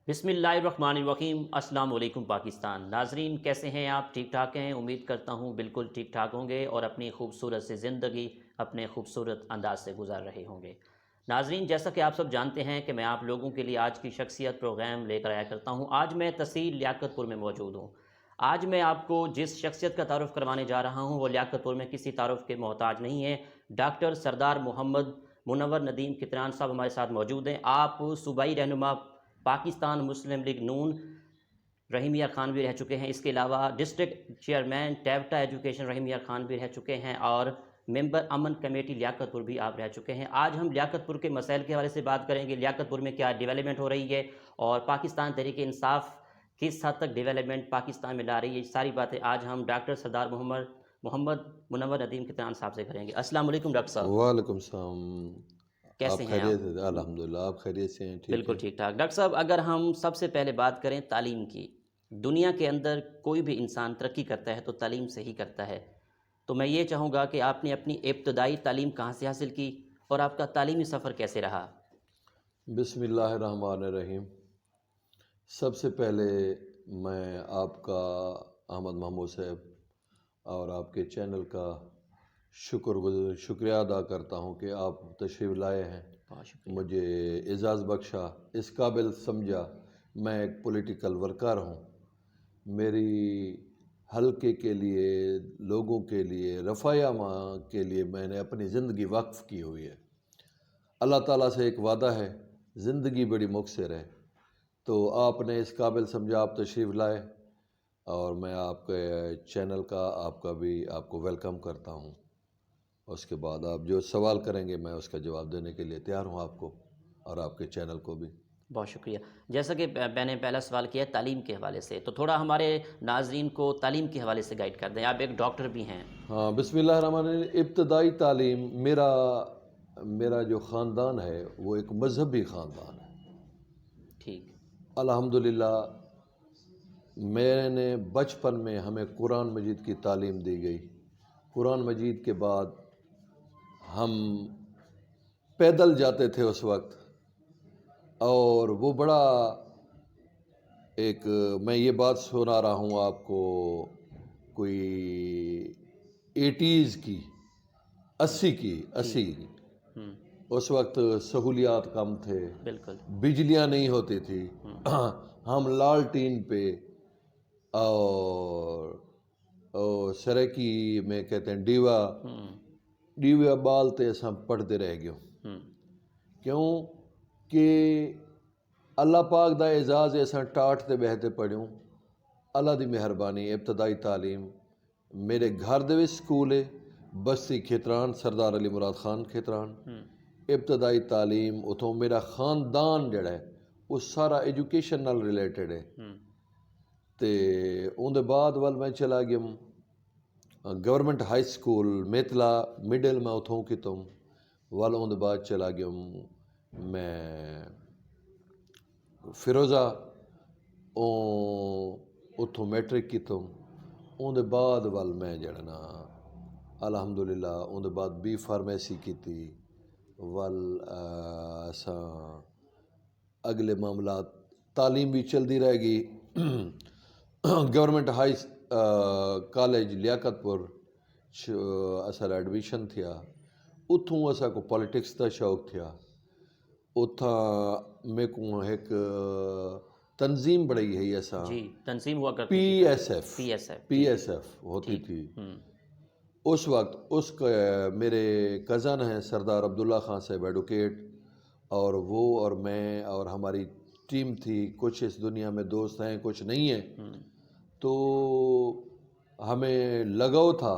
بسم اللہ الرحمن الرحیم۔ السلام علیکم پاکستان۔ ناظرین کیسے ہیں آپ؟ ٹھیک ٹھاک ہیں؟ امید کرتا ہوں بالکل ٹھیک ٹھاک ہوں گے اور اپنی خوبصورت سے زندگی اپنے خوبصورت انداز سے گزار رہے ہوں گے۔ ناظرین جیسا کہ آپ سب جانتے ہیں کہ میں آپ لوگوں کے لیے آج کی شخصیت پروگرام لے کر آیا کرتا ہوں۔ آج میں تحصیل لیاقت پور میں موجود ہوں۔ آج میں آپ کو جس شخصیت کا تعارف کروانے جا رہا ہوں وہ لیاقت پور میں کسی تعارف کے محتاج نہیں ہے۔ ڈاکٹر سردار محمد منور ندیم کتران صاحب ہمارے ساتھ موجود ہیں۔ آپ صوبائی رہنما پاکستان مسلم لیگ نون رحیم یار خان بھی رہ چکے ہیں۔ اس کے علاوہ ڈسٹرکٹ چیئرمین ٹیوٹا ایجوکیشن رحیم یار خان بھی رہ چکے ہیں اور ممبر امن کمیٹی لیاقت پور بھی آپ رہ چکے ہیں۔ آج ہم لیاقت پور کے مسائل کے حوالے سے بات کریں گے، لیاقت پور میں کیا ڈیولپمنٹ ہو رہی ہے اور پاکستان تحریک انصاف کس حد تک ڈیولپمنٹ پاکستان میں لا رہی ہے۔ یہ ساری باتیں آج ہم ڈاکٹر سردار محمد منور ندیم کتران صاحب سے کریں گے۔ السلام علیکم ڈاکٹر صاحب، وعلیکم السلام۔ کیسے آپ ہیں آپ؟ خیریت سے؟ الحمدللہ آپ خیریت سے ہیں؟ ٹھیک بالکل ہے۔ ٹھیک ٹھاک۔ ڈاکٹر صاحب اگر ہم سب سے پہلے بات کریں تعلیم کی، دنیا کے اندر کوئی بھی انسان ترقی کرتا ہے تو تعلیم سے ہی کرتا ہے، تو میں یہ چاہوں گا کہ آپ نے اپنی ابتدائی تعلیم کہاں سے حاصل کی اور آپ کا تعلیمی سفر کیسے رہا؟ بسم اللہ الرحمن الرحیم۔ سب سے پہلے میں آپ کا احمد محمود صاحب اور آپ کے چینل کا شکریہ ادا کرتا ہوں کہ آپ تشریف لائے ہیں، بہت شکریہ۔ مجھے اعزاز بخشا، اس قابل سمجھا۔ میں ایک پولیٹیکل ورکر ہوں، میری حلقے کے لیے، لوگوں کے لیے، رفع ماں کے لیے میں نے اپنی زندگی وقف کی ہوئی ہے۔ اللہ تعالیٰ سے ایک وعدہ ہے، زندگی بڑی مختصر ہے، تو آپ نے اس قابل سمجھا، آپ تشریف لائے اور میں آپ کے چینل کا آپ کو ویلکم کرتا ہوں۔ اس کے بعد آپ جو سوال کریں گے میں اس کا جواب دینے کے لیے تیار ہوں، آپ کو اور آپ کے چینل کو بھی۔ بہت شکریہ۔ جیسا کہ میں نے پہلا سوال کیا تعلیم کے حوالے سے، تو تھوڑا ہمارے ناظرین کو تعلیم کے حوالے سے گائیڈ کر دیں۔ آپ ایک ڈاکٹر بھی ہیں۔ ہاں، بسم اللہ الرحمن الرحیم۔ ابتدائی تعلیم، میرا جو خاندان ہے وہ ایک مذہبی خاندان ہے۔ ٹھیک۔ الحمدللہ میں نے بچپن میں ہمیں قرآن مجید کی تعلیم دی گئی۔ قرآن مجید کے بعد ہم پیدل جاتے تھے اس وقت، اور وہ بڑا میں یہ بات سنا رہا ہوں آپ کو، کوئی 80s کی، 80 کی۔ اس وقت سہولیات کم تھے، بالکل۔ بجلیاں نہیں ہوتی تھی، ہم لالٹین پہ اور سریکی میں کہتے ہیں ڈیویا بالتے ہم پڑھتے رہ گئے۔ کیوں کہ اللہ پاک دا اعزاز ایسا ٹاٹ تے بہتے پڑھوں، اللہ دی مہربانی۔ ابتدائی تعلیم میرے گھر دے وچ سکول ہے، بستی کھیتران، سردار علی مراد خان کھیتران۔ ابتدائی تعلیم اتھوں میرا خاندان جڑا ہے وہ سارا ایجوکیشن نال ریلیٹڈ ہے، تے اون دے بعد میں چلا گیا government high school Maitla middle میں اتھوں کیتوں، اون دے بعد چلا گیا میں فیروزہ، اتھوں میٹرک کیتوں، اون دے بعد میں جڑا نا الحمدللہ اون دے بعد بی فارمیسی کیتی، اساں اگلے معاملات تعلیم بھی چلتی رہ گئی۔ گورنمنٹ ہائی کالج لیاقت پور اسا ایڈمیشن تھیا، اتھوں اسا کو پالیٹکس کا شوق تھیا۔ اتھاں میں کو ایک تنظیم بڑی ہے ایسا، جی، تنظیم ہوا کرتی پی تھی۔ ایس ایف ہوتی تھی اس وقت۔ اس کا میرے کزن ہیں سردار عبداللہ خان صاحب ایڈوکیٹ، اور وہ اور میں اور ہماری ٹیم تھی، کچھ اس دنیا میں دوست ہیں کچھ نہیں ہیں، تو ہمیں لگاؤ تھا۔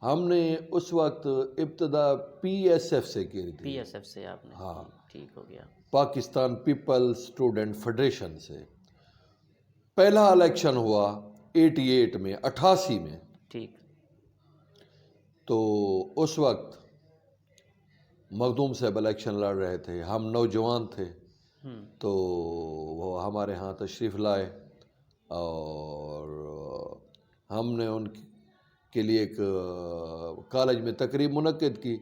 ہم نے اس وقت ابتدا پی ایس ایف سے کی تھی، پی ایس ایف سے آپ نے؟ ہاں، ٹھیک ہو گیا۔ پاکستان پیپل اسٹوڈنٹ فیڈریشن سے۔ پہلا الیکشن ہوا 88 میں، 88 میں، ٹھیک۔ تو اس وقت مخدوم صاحب الیکشن لڑ رہے تھے، ہم نوجوان تھے، تو وہ ہمارے ہاں تشریف لائے اور ہم نے ان کے لیے ایک کالج میں تقریب منعقد کی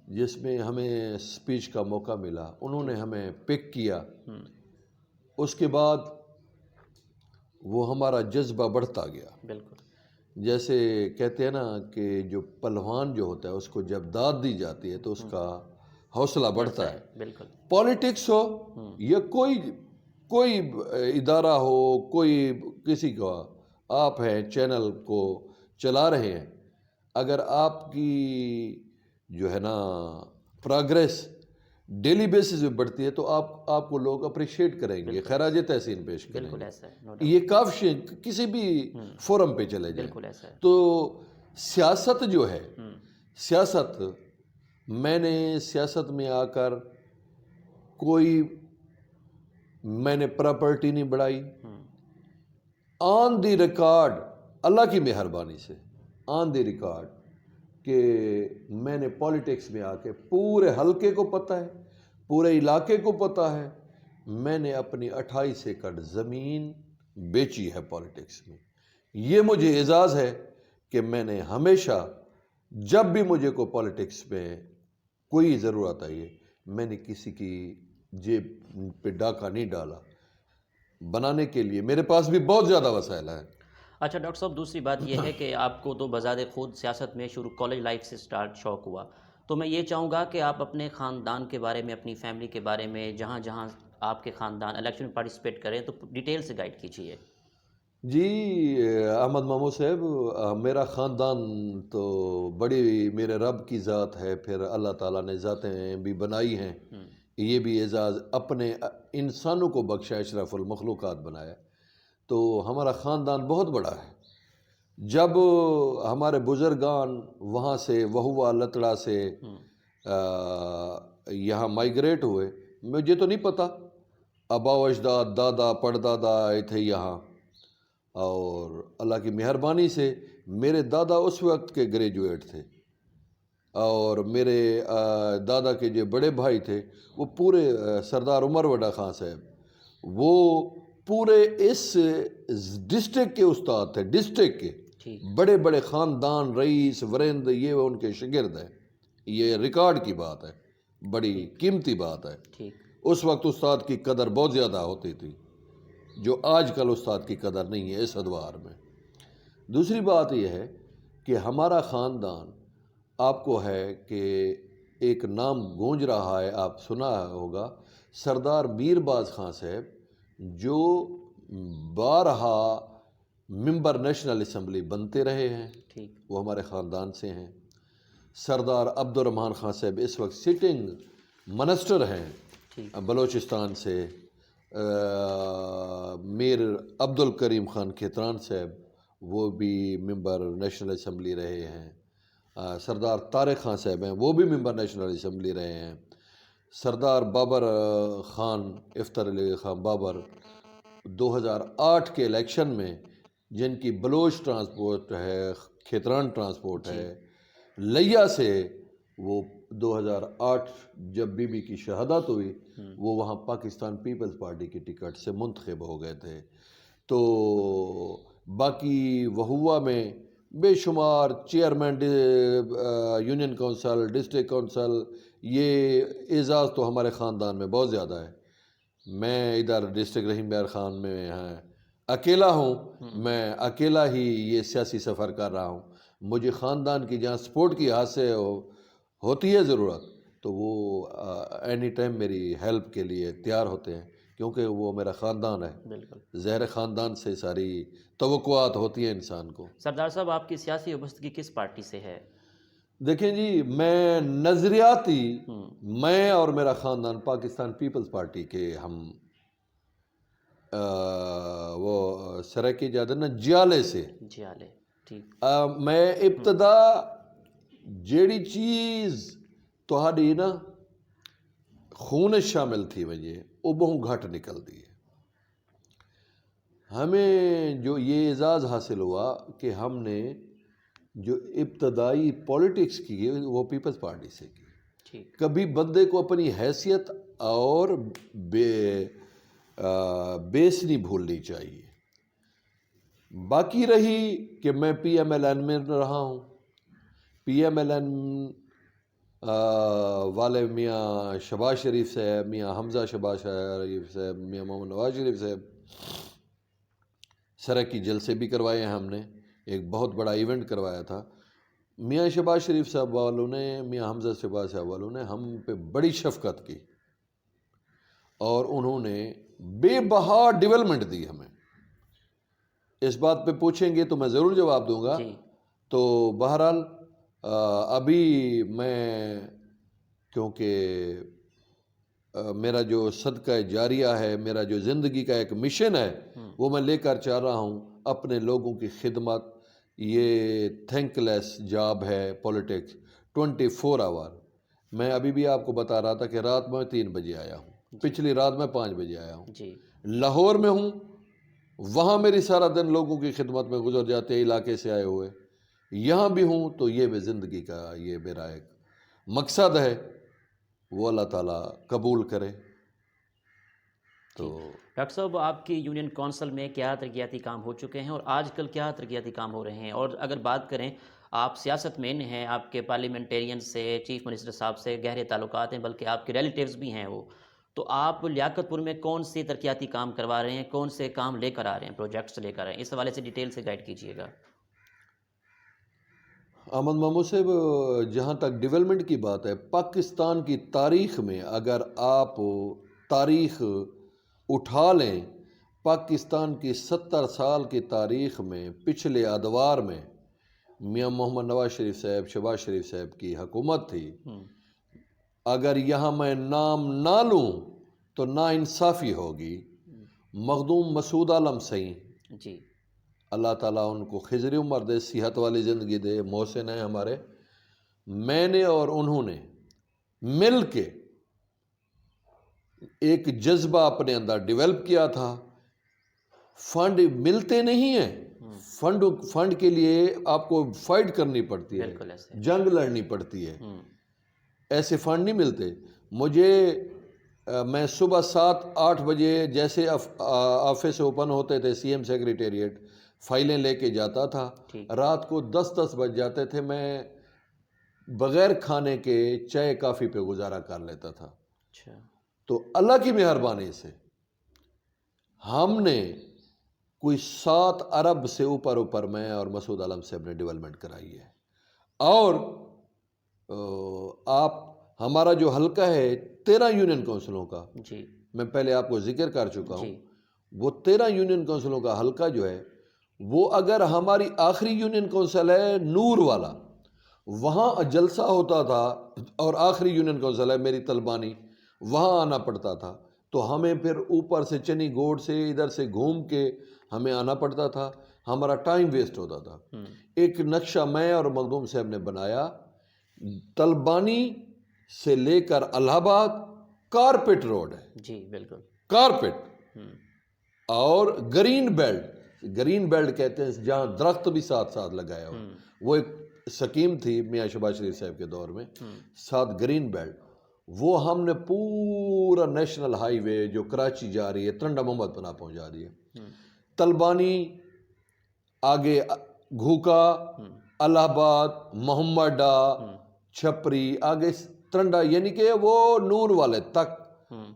جس میں ہمیں اسپیچ کا موقع ملا۔ انہوں نے ہمیں پک کیا اس کے بعد وہ ہمارا جذبہ بڑھتا گیا. بالکل. جیسے کہتے ہیں نا کہ جو پہلوان جو ہوتا ہے اس کو جب داد دی جاتی ہے تو اس کا حوصلہ بڑھتا ہے. بالکل. پالیٹکس ہو یا کوئی ادارہ ہو، کوئی کسی کا، آپ ہیں چینل کو چلا رہے ہیں، اگر آپ کی جو ہے نا پروگریس ڈیلی بیسس پہ بڑھتی ہے تو آپ کو لوگ اپریشیٹ کریں گے، خراج تحسین پیش کریں بالکل گے. ایسا ہے. یہ کافی کسی بھی فورم پہ چلے جائیں. بالکل ایسا ہے. تو سیاست جو ہے، سیاست میں نے سیاست میں آ کر میں نے پراپرٹی نہیں بڑھائی. آن دی ریکارڈ، اللہ کی مہربانی سے آن دی ریکارڈ کہ میں نے پالیٹکس میں آ کے پورے حلقے کو پتہ ہے، پورے علاقے کو پتہ ہے، میں نے اپنی 28 ایکڑ زمین بیچی ہے پالیٹکس میں. یہ مجھے اعزاز ہے کہ میں نے ہمیشہ جب بھی مجھے کو پالیٹکس میں کوئی ضرورت آئی ہے، میں نے کسی کی جیب پہ ڈاکہ نہیں ڈالا. بنانے کے لیے میرے پاس بھی بہت زیادہ وسائل ہیں. اچھا ڈاکٹر صاحب، دوسری بات یہ ہے کہ آپ کو تو بذات خود سیاست میں شروع کالج لائف سے شوق ہوا، تو میں یہ چاہوں گا کہ آپ اپنے خاندان کے بارے میں، اپنی فیملی کے بارے میں، جہاں جہاں آپ کے خاندان الیکشن میں پارٹیسپیٹ کریں تو ڈیٹیل سے گائیڈ کیجیے. جی احمد مامو صاحب، میرا خاندان تو بڑی میرے رب کی ذات ہے، پھر اللہ تعالیٰ نے ذاتیں بھی بنائی ہیں. یہ بھی اعزاز اپنے انسانوں کو بخشا، اشرف المخلوقات بنایا. تو ہمارا خاندان بہت بڑا ہے. جب ہمارے بزرگان وہاں سے وہوا لتڑا سے یہاں مائیگریٹ ہوئے، مجھے تو نہیں پتہ، آبا و اجداد، دادا پڑدادا آئے تھے یہاں، اور اللہ کی مہربانی سے میرے دادا اس وقت کے گریجویٹ تھے، اور میرے دادا کے جو بڑے بھائی تھے وہ پورے سردار عمر وڈا خان صاحب، وہ پورے اس ڈسٹرکٹ کے استاد تھے، ڈسٹرکٹ کے بڑے بڑے خاندان، رئیس ورند، یہ ان کے شاگرد ہیں. یہ ریکارڈ کی بات ہے، بڑی قیمتی بات ہے. اس وقت استاد کی قدر بہت زیادہ ہوتی تھی، جو آج کل استاد کی قدر نہیں ہے اس ادوار میں. دوسری بات یہ ہے کہ ہمارا خاندان، آپ کو ہے کہ ایک نام گونج رہا ہے، آپ سنا ہوگا، سردار میر باز خان صاحب، جو بارہا ممبر نیشنل اسمبلی بنتے رہے ہیں، وہ ہمارے خاندان سے ہیں. سردار عبد الرحمان خان صاحب اس وقت سٹنگ منسٹر ہیں بلوچستان سے. میر عبد الکریم خان کھیتران صاحب، وہ بھی ممبر نیشنل اسمبلی رہے ہیں. سردار طارق خان صاحب ہیں، وہ بھی ممبر نیشنل اسمبلی رہے ہیں. سردار بابر خان، افتر علی خان بابر، 2008 کے الیکشن میں جن کی بلوچ ٹرانسپورٹ ہے، کھیتران ٹرانسپورٹ ہے، لیا سے وہ 2008 جب بی بی کی شہادت ہوئی، وہ وہاں پاکستان پیپلز پارٹی کی ٹکٹ سے منتخب ہو گئے تھے. تو باقی وہوا میں بے شمار chairman union council, district council, یہ اعزاز تو ہمارے خاندان میں بہت زیادہ ہے. میں ادھر ڈسٹرکٹ رحیم بیار خان میں اکیلا ہوں، میں اکیلا ہی یہ سیاسی سفر کر رہا ہوں. مجھے خاندان کی جہاں سپورٹ کی ہاتھ سے ہوتی ہے ضرورت، تو وہ اینی ٹائم میری ہیلپ کے لیے تیار ہوتے ہیں، کیونکہ وہ میرا خاندان ہے. بالکل. زہر خاندان سے ساری توقعات ہوتی ہیں انسان کو. سردار صاحب، آپ کی سیاسی وابستگی کس پارٹی سے ہے؟ دیکھیں جی، میں نظریاتی، میں اور میرا خاندان پاکستان پیپلز پارٹی کے ہم وہ سرکی جاتے نا جیالے سے. جیالے، ٹھیک. میں ابتدا جیڑی چیز تہاڈی نا خون شامل تھی وجہ وہ بہت گھٹ نکل دی ہے. ہمیں جو یہ اعزاز حاصل ہوا کہ ہم نے جو ابتدائی پولیٹکس کی وہ پیپلز پارٹی سے کی. کبھی بندے کو اپنی حیثیت اور بیس نہیں بھولنی چاہیے. باقی رہی کہ میں پی ایم ایل این میں رہا ہوں. پی ایم ایل این والے میاں شہباز شریف صاحب، میاں حمزہ شہباز شریف صاحب، میاں محمد نواز شریف صاحب، سرکی جلسے بھی کروائے ہیں ہم نے، ایک بہت بڑا ایونٹ کروایا تھا۔ میاں شہباز شریف صاحب والوں نے، میاں حمزہ شہباز صاحب والوں نے ہم پہ بڑی شفقت کی اور انہوں نے بے بہا ڈیولپمنٹ دی ہمیں۔ اس بات پہ پوچھیں گے تو میں ضرور جواب دوں گا۔ تو بہرحال ابھی میں، کیونکہ میرا جو صدقہ جاریہ ہے، میرا جو زندگی کا ایک مشن ہے، وہ میں لے کر چاہ رہا ہوں اپنے لوگوں کی خدمت۔ یہ تھینک لیس جاب ہے پولیٹکس، 24 آور۔ میں ابھی بھی آپ کو بتا رہا تھا کہ رات میں 3 بجے آیا ہوں، پچھلی رات میں 5 بجے آیا ہوں۔ لاہور میں ہوں، وہاں میری سارا دن لوگوں کی خدمت میں گزر جاتے ہیں، علاقے سے آئے ہوئے۔ یہاں بھی ہوں تو یہ بھی زندگی کا یہ میرا ایک مقصد ہے، وہ اللہ تعالیٰ قبول کرے۔ تو ڈاکٹر صاحب، آپ کی یونین کونسل میں کیا ترقیاتی کام ہو چکے ہیں اور آج کل کیا ترقیاتی کام ہو رہے ہیں؟ اور اگر بات کریں، آپ سیاست مین ہیں، آپ کے پارلیمنٹیرین سے، چیف منسٹر صاحب سے گہرے تعلقات ہیں، بلکہ آپ کے ریلیٹیوز بھی ہیں وہ، تو آپ لیاقت پور میں کون سے ترقیاتی کام کروا رہے ہیں، کون سے کام لے کر آ رہے ہیں، پروجیکٹس لے کر آ رہے ہیں؟ اس حوالے سے ڈیٹیل سے گائیڈ کیجیے گا۔ احمد محمود صاحب، جہاں تک ڈیولپمنٹ کی بات ہے، پاکستان کی تاریخ میں اگر آپ تاریخ اٹھا لیں، پاکستان کی 70 سال کی تاریخ میں پچھلے ادوار میں میاں محمد نواز شریف صاحب، شہباز شریف صاحب کی حکومت تھی۔ اگر یہاں میں نام نہ لوں تو نا انصافی ہوگی۔ مخدوم مسعود عالم سعید، جی، اللہ تعالیٰ ان کو خضر عمر دے، صحت والی زندگی دے، محسن ہیں ہمارے۔ میں نے اور انہوں نے مل کے ایک جذبہ اپنے اندر ڈیولپ کیا تھا۔ فنڈ ملتے نہیں ہیں، فنڈ کے لیے آپ کو فائٹ کرنی پڑتی ہے، جنگ لڑنی پڑتی ہے، ایسے فنڈ نہیں ملتے۔ میں صبح 7-8 بجے جیسے آفس اوپن ہوتے تھے، سی ایم سیکریٹریٹ، فائلیں لے کے جاتا تھا، رات کو 10 بج جاتے تھے، میں بغیر کھانے کے چائے کافی پہ گزارا کر لیتا تھا۔ تو اللہ کی مہربانی سے ہم نے کوئی 7 ارب سے اوپر میں اور مسعود عالم صاحب نے ڈیولپمنٹ کرائی ہے۔ اور آپ ہمارا جو حلقہ ہے 13 یونین کونسلوں کا، میں پہلے آپ کو ذکر کر چکا ہوں، وہ 13 یونین کونسلوں کا حلقہ جو ہے، وہ اگر ہماری آخری یونین کونسل ہے نور والا، وہاں جلسہ ہوتا تھا، اور آخری یونین کونسل ہے میری طلبانی، وہاں آنا پڑتا تھا، تو ہمیں پھر اوپر سے چنی گوڑ سے ادھر سے گھوم کے ہمیں آنا پڑتا تھا، ہمارا ٹائم ویسٹ ہوتا تھا۔ ایک نقشہ میں اور مخدوم صاحب نے بنایا، طلبانی سے لے کر الہ آباد کارپیٹ روڈ ہے، جی بالکل کارپیٹ، اور گرین بیلٹ کہتے ہیں جہاں درخت بھی ساتھ لگایا ہو، وہ ایک سکیم تھی میاں شہباز شریف صاحب کے دور میں، ساتھ گرین بیلٹ، وہ ہم نے پورا نیشنل ہائی وے جو کراچی جا رہی ہے، ترنڈا محمد پناہ پہنچا دی ہے۔ طلبانی آگے گھوکا، الہ آباد، محمد ڈا، چھپری، آگے ترنڈا، یعنی کہ وہ نور والے تک،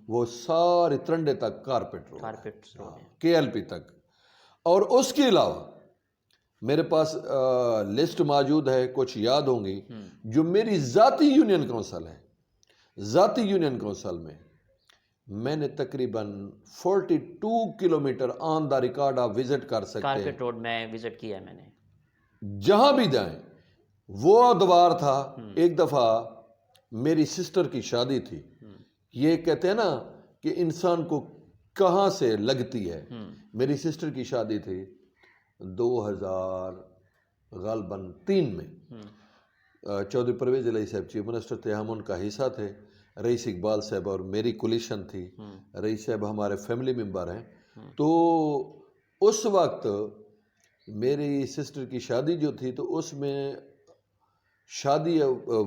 وہ سارے ترنڈے تک کارپیٹ روڈ، کے ایل پی تک۔ اور اس کے علاوہ میرے پاس لسٹ موجود ہے، کچھ یاد ہوں گی، جو میری ذاتی یونین کونسل ہے، ذاتی یونین کونسل میں نے تقریباً 42 کلومیٹر آن دا ریکارڈ آپ وزٹ کر سکتے ہیں۔ کارپیٹ روڈ میں وزٹ کیا ہے میں نے، جہاں بھی جائیں۔ وہ ادوار تھا، ایک دفعہ میری سسٹر کی شادی تھی، یہ کہتے ہیں نا کہ انسان کو کہاں سے لگتی ہے، میری سسٹر کی شادی تھی 2003 میں، چودھری پرویز الہی صاحب چیف منسٹر تھے، ہم ان کا حصہ تھے، رئیس اقبال صاحب اور میری کولیشن تھی، رئیس صاحب ہمارے فیملی ممبر ہیں۔ تو اس وقت میری سسٹر کی شادی جو تھی، تو اس میں شادی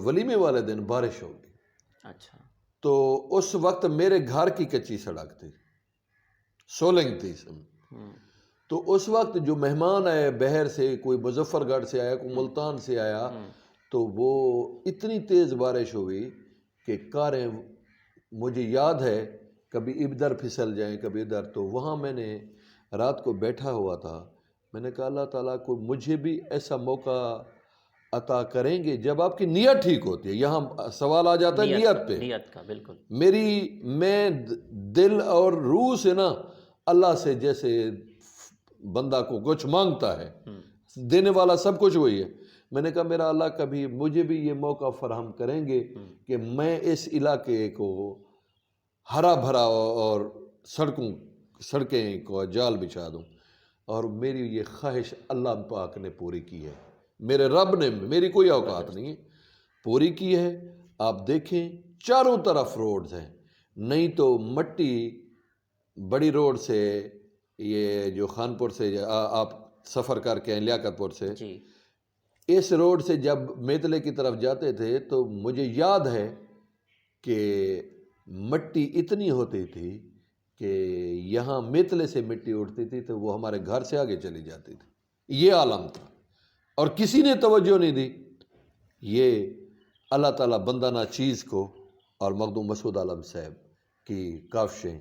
ولیمے والے دن بارش ہو گئی، اچھا، تو اس وقت میرے گھر کی کچی سڑک تھی، سولنگ تھی، تو اس وقت جو مہمان آئے باہر سے، کوئی مظفر گڑھ سے آیا، کوئی ملتان سے آیا، تو وہ اتنی تیز بارش ہوئی کہ کاریں، مجھے یاد ہے کبھی ادھر پھسل جائیں کبھی ادھر، تو وہاں میں نے رات کو بیٹھا ہوا تھا، میں نے کہا اللہ تعالیٰ کو مجھے بھی ایسا موقع عطا کریں گے جب آپ کی نیت ٹھیک ہوتی ہے. یہاں سوال آ جاتا ہے نیت پہ. نیت کا بالکل. میں دل اور روح سے نا اللہ سے جیسے بندہ کو کچھ مانگتا ہے، دینے والا سب کچھ وہی ہے. میں نے کہا میرا اللہ کبھی مجھے بھی یہ موقع فراہم کریں گے کہ میں اس علاقے کو ہرا بھرا اور سڑکیں کو جال بچھا دوں. اور میری یہ خواہش اللہ پاک نے پوری کی ہے، میرے رب نے، میری کوئی اوقات نہیں ہے، پوری کی ہے. آپ دیکھیں چاروں طرف روڈز ہیں، نہیں تو مٹی بڑی روڈ سے، یہ جو خانپور سے آپ سفر کر کے ہیں لیاقت پور سے، اس روڈ سے جب میتلے کی طرف جاتے تھے تو مجھے یاد ہے کہ مٹی اتنی ہوتی تھی کہ یہاں میتلے سے مٹی اٹھتی تھی تو وہ ہمارے گھر سے آگے چلی جاتی تھی. یہ عالم تھا اور کسی نے توجہ نہیں دی. یہ اللہ تعالیٰ بندہ نا چیز کو اور مخدوم مسعود عالم صاحب کی کاوشیں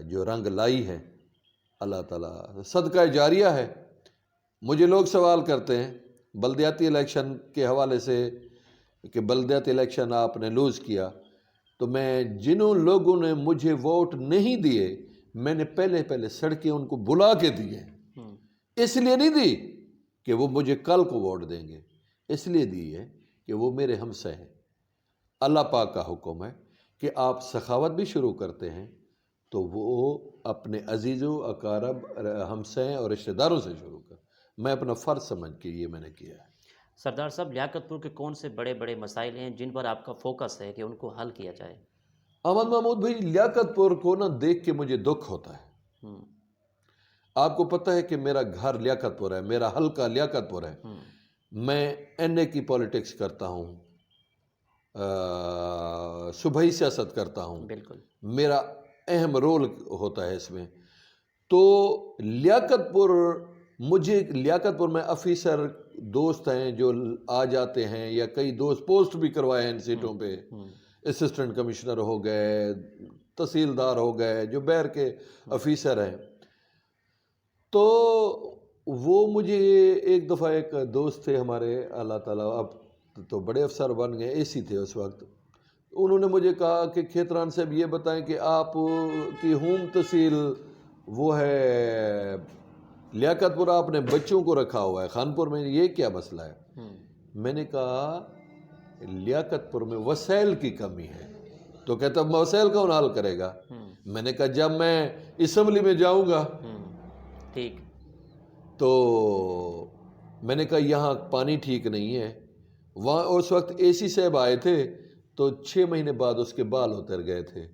جو رنگ لائی ہے، اللہ تعالیٰ صدقہ جاریہ ہے. مجھے لوگ سوال کرتے ہیں بلدیاتی الیکشن کے حوالے سے کہ بلدیاتی الیکشن آپ نے لوز کیا، تو میں جنہوں لوگوں نے مجھے ووٹ نہیں دیے میں نے پہلے سڑکیں ان کو بلا کے دیے. اس لیے نہیں دی کہ وہ مجھے کل کو ووٹ دیں گے، اس لیے دی ہے کہ وہ میرے ہمسائے ہیں. اللہ پاک کا حکم ہے کہ آپ سخاوت بھی شروع کرتے ہیں تو وہ اپنے عزیزوں، اقارب، ہمسائے اور رشتہ داروں سے شروع کر. میں اپنا فرض سمجھ کے یہ میں نے کیا ہے. سردار صاحب، لیاقت پور کے کون سے بڑے بڑے مسائل ہیں جن پر آپ کا فوکس ہے کہ ان کو حل کیا جائے؟ احمد محمود بھائی، لیاقت پور کو نا دیکھ کے مجھے دکھ ہوتا ہے. آپ کو پتہ ہے کہ میرا گھر لیاقت پور ہے، میرا حلقہ لیاقت پور ہے. میں این اے کی پولیٹکس کرتا ہوں، صوبائی سیاست کرتا ہوں، بالکل میرا اہم رول ہوتا ہے اس میں. تو لیاقت پور، مجھے لیاقت پور میں افیسر دوست ہیں جو آ جاتے ہیں، یا کئی دوست پوسٹ بھی کروائے ہیں ان سیٹوں پہ، اسسٹنٹ کمشنر ہو گئے، تحصیلدار ہو گئے، جو بیر کے افیسر ہیں. تو وہ مجھے ایک دفعہ ایک دوست تھے ہمارے، اللہ تعالیٰ اب تو بڑے افسر بن گئے، ایسی تھے اس وقت. انہوں نے مجھے کہا کہ کھیتران صاحب یہ بتائیں کہ آپ کی ہوم تحصیل وہ ہے لیاقت پور، آپ نے بچوں کو رکھا ہوا ہے خانپور میں، یہ کیا مسئلہ ہے؟ میں نے کہا لیاقت پور میں وسائل کی کمی ہے. تو کہتا وسائل کون حل کرے گا؟ میں نے کہا جب میں اسمبلی میں جاؤں گا ٹھیک، تو میں نے کہا یہاں پانی ٹھیک نہیں ہے. وہاں اس وقت اے سی صاحب آئے تھے تو 6 مہینے بعد اس کے بال اتر گئے تھے.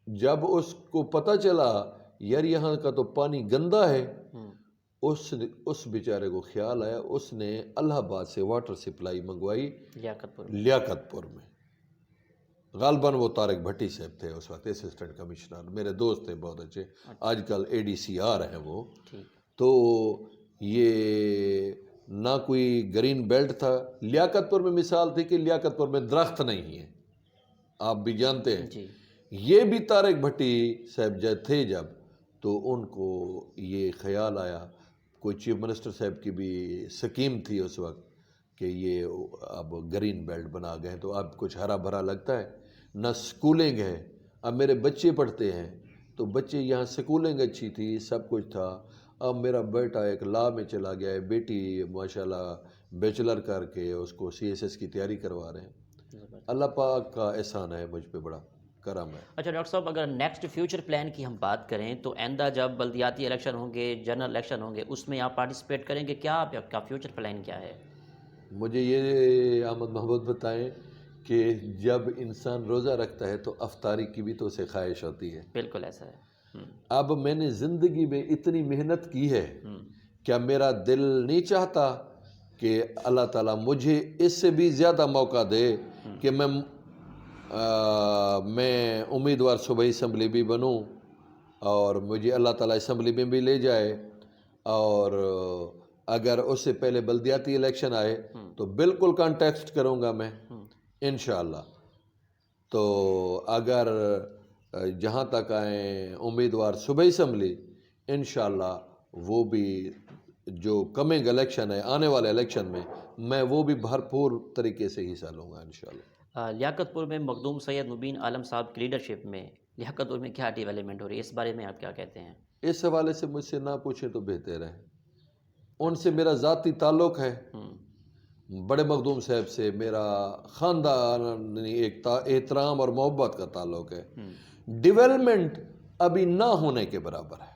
جب اس کو پتہ چلا یار یہاں کا تو پانی گندا ہے، اس بیچارے کو خیال آیا، اس نے الہ آباد سے واٹر سپلائی منگوائی لیاقت پور میں. غالباً وہ طارق بھٹی صاحب تھے اس وقت اسسٹنٹ کمشنر، میرے دوست تھے بہت اچھے، آج کل اے ڈی سی آر ہیں وہ. تو یہ نہ کوئی گرین بیلٹ تھا. لیاقت پور میں مثال تھی کہ لیاقت پور میں درخت نہیں ہے، آپ بھی جانتے ہیں. یہ بھی طارق بھٹی صاحب جب تھے تو ان کو یہ خیال آیا، کوئی چیف منسٹر صاحب کی بھی سکیم تھی اس وقت کہ یہ اب گرین بیلٹ بنا گئے تو اب کچھ ہرا بھرا لگتا ہے. نہ سکولنگ ہے، اب میرے بچے پڑھتے ہیں تو بچے یہاں سکولنگ اچھی تھی، سب کچھ تھا. اب میرا بیٹا ایک لا میں چلا گیا ہے، بیٹی ماشاءاللہ بیچلر کر کے اس کو CSS کی تیاری کروا رہے ہیں. اللہ پاک کا احسان ہے مجھ پہ، بڑا کرم ہے. اچھا ڈاکٹر صاحب، اگر نیکسٹ فیوچر پلان کی ہم بات کریں تو آئندہ جب بلدیاتی الیکشن ہوں گے، جنرل الیکشن ہوں گے، اس میں آپ پارٹیسپیٹ کریں گے، کیا آپ کا فیوچر پلان کیا ہے؟ مجھے یہ احمد محمود بتائیں کہ جب انسان روزہ رکھتا ہے تو افطاری کی بھی تو اسے خواہش ہوتی ہے. بالکل ایسا ہے. اب میں نے زندگی میں اتنی محنت کی ہے، کیا میرا دل نہیں چاہتا کہ اللہ تعالیٰ مجھے اس سے بھی زیادہ موقع دے کہ میں امیدوار صوبائی اسمبلی بھی بنوں اور مجھے اللہ تعالیٰ اسمبلی میں بھی لے جائے اور اگر اس سے پہلے بلدیاتی الیکشن آئے تو بالکل کانٹیسٹ کروں گا میں انشاءاللہ. تو اگر جہاں تک آئیں امیدوار صوبائی اسمبلی، انشاءاللہ وہ بھی جو کمنگ الیکشن ہے، آنے والے الیکشن میں وہ بھی بھرپور طریقے سے حصہ لوں گا انشاءاللہ. لیاقت پور میں مخدوم سید مبین عالم صاحب کی لیڈرشپ میں لیاقت پور میں کیا ڈیولپمنٹ ہو رہی ہے، اس بارے میں آپ کیا کہتے ہیں؟ اس حوالے سے مجھ سے نہ پوچھیں تو بہتر ہے. ان سے میرا ذاتی تعلق ہے، بڑے مخدوم صاحب سے میرا خاندانی ایک احترام اور محبت کا تعلق ہے. ڈیولپمنٹ ابھی نہ ہونے کے برابر ہے.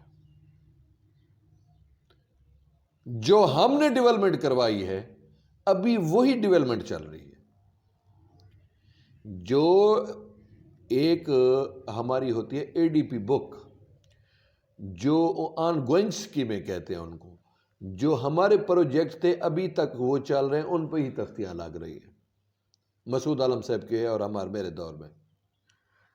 جو ہم نے ڈیولپمنٹ کروائی ہے ابھی وہی ڈیولپمنٹ چل رہی ہے. جو ایک ہماری ہوتی ہے اے ڈی پی بک، جو آن گوئنگ اسکیمیں کہتے ہیں ان کو، جو ہمارے پروجیکٹ تھے ابھی تک وہ چل رہے ہیں، ان پہ ہی تختیاں لگ رہی ہیں مسعود عالم صاحب کے اور میرے دور میں.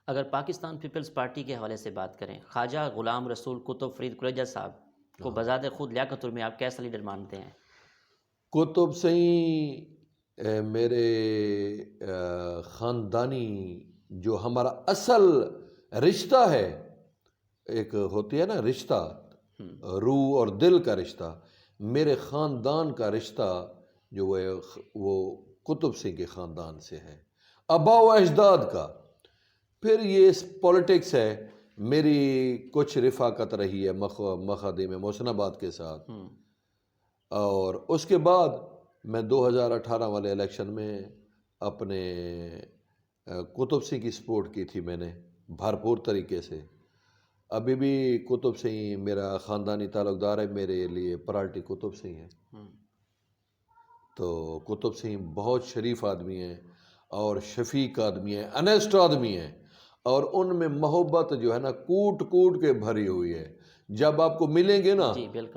اگر پاکستان پیپلز پارٹی کے حوالے سے بات کریں، خواجہ غلام رسول قطب فرید قریجہ صاحب کو بذات خود لیاقت پور میں آپ کیسا لیڈر مانتے ہیں؟ قطب سئی میرے خاندانی جو ہمارا اصل رشتہ ہے، ایک ہوتی ہے نا رشتہ، روح اور دل کا رشتہ، میرے خاندان کا رشتہ جو وہ قطب سنگھ کے خاندان سے ہے، آباء و اجداد کا. پھر یہ پولیٹکس ہے، میری کچھ رفاقت رہی ہے مخادم محسن آباد کے ساتھ، اور اس کے بعد میں 2018 والے الیکشن میں اپنے قطب سنگھ کی سپورٹ کی تھی میں نے بھرپور طریقے سے. ابھی بھی قطب سنگھ میرا خاندانی تعلق دار ہے، میرے لیے پرائرٹی قطب سنگھ ہے. تو قطب سنگھ بہت شریف آدمی ہیں اور شفیق آدمی ہیں، انیسٹ آدمی ہیں، اور ان میں محبت جو ہے نا کوٹ کوٹ کے بھری ہوئی ہے. جب آپ کو ملیں گے نا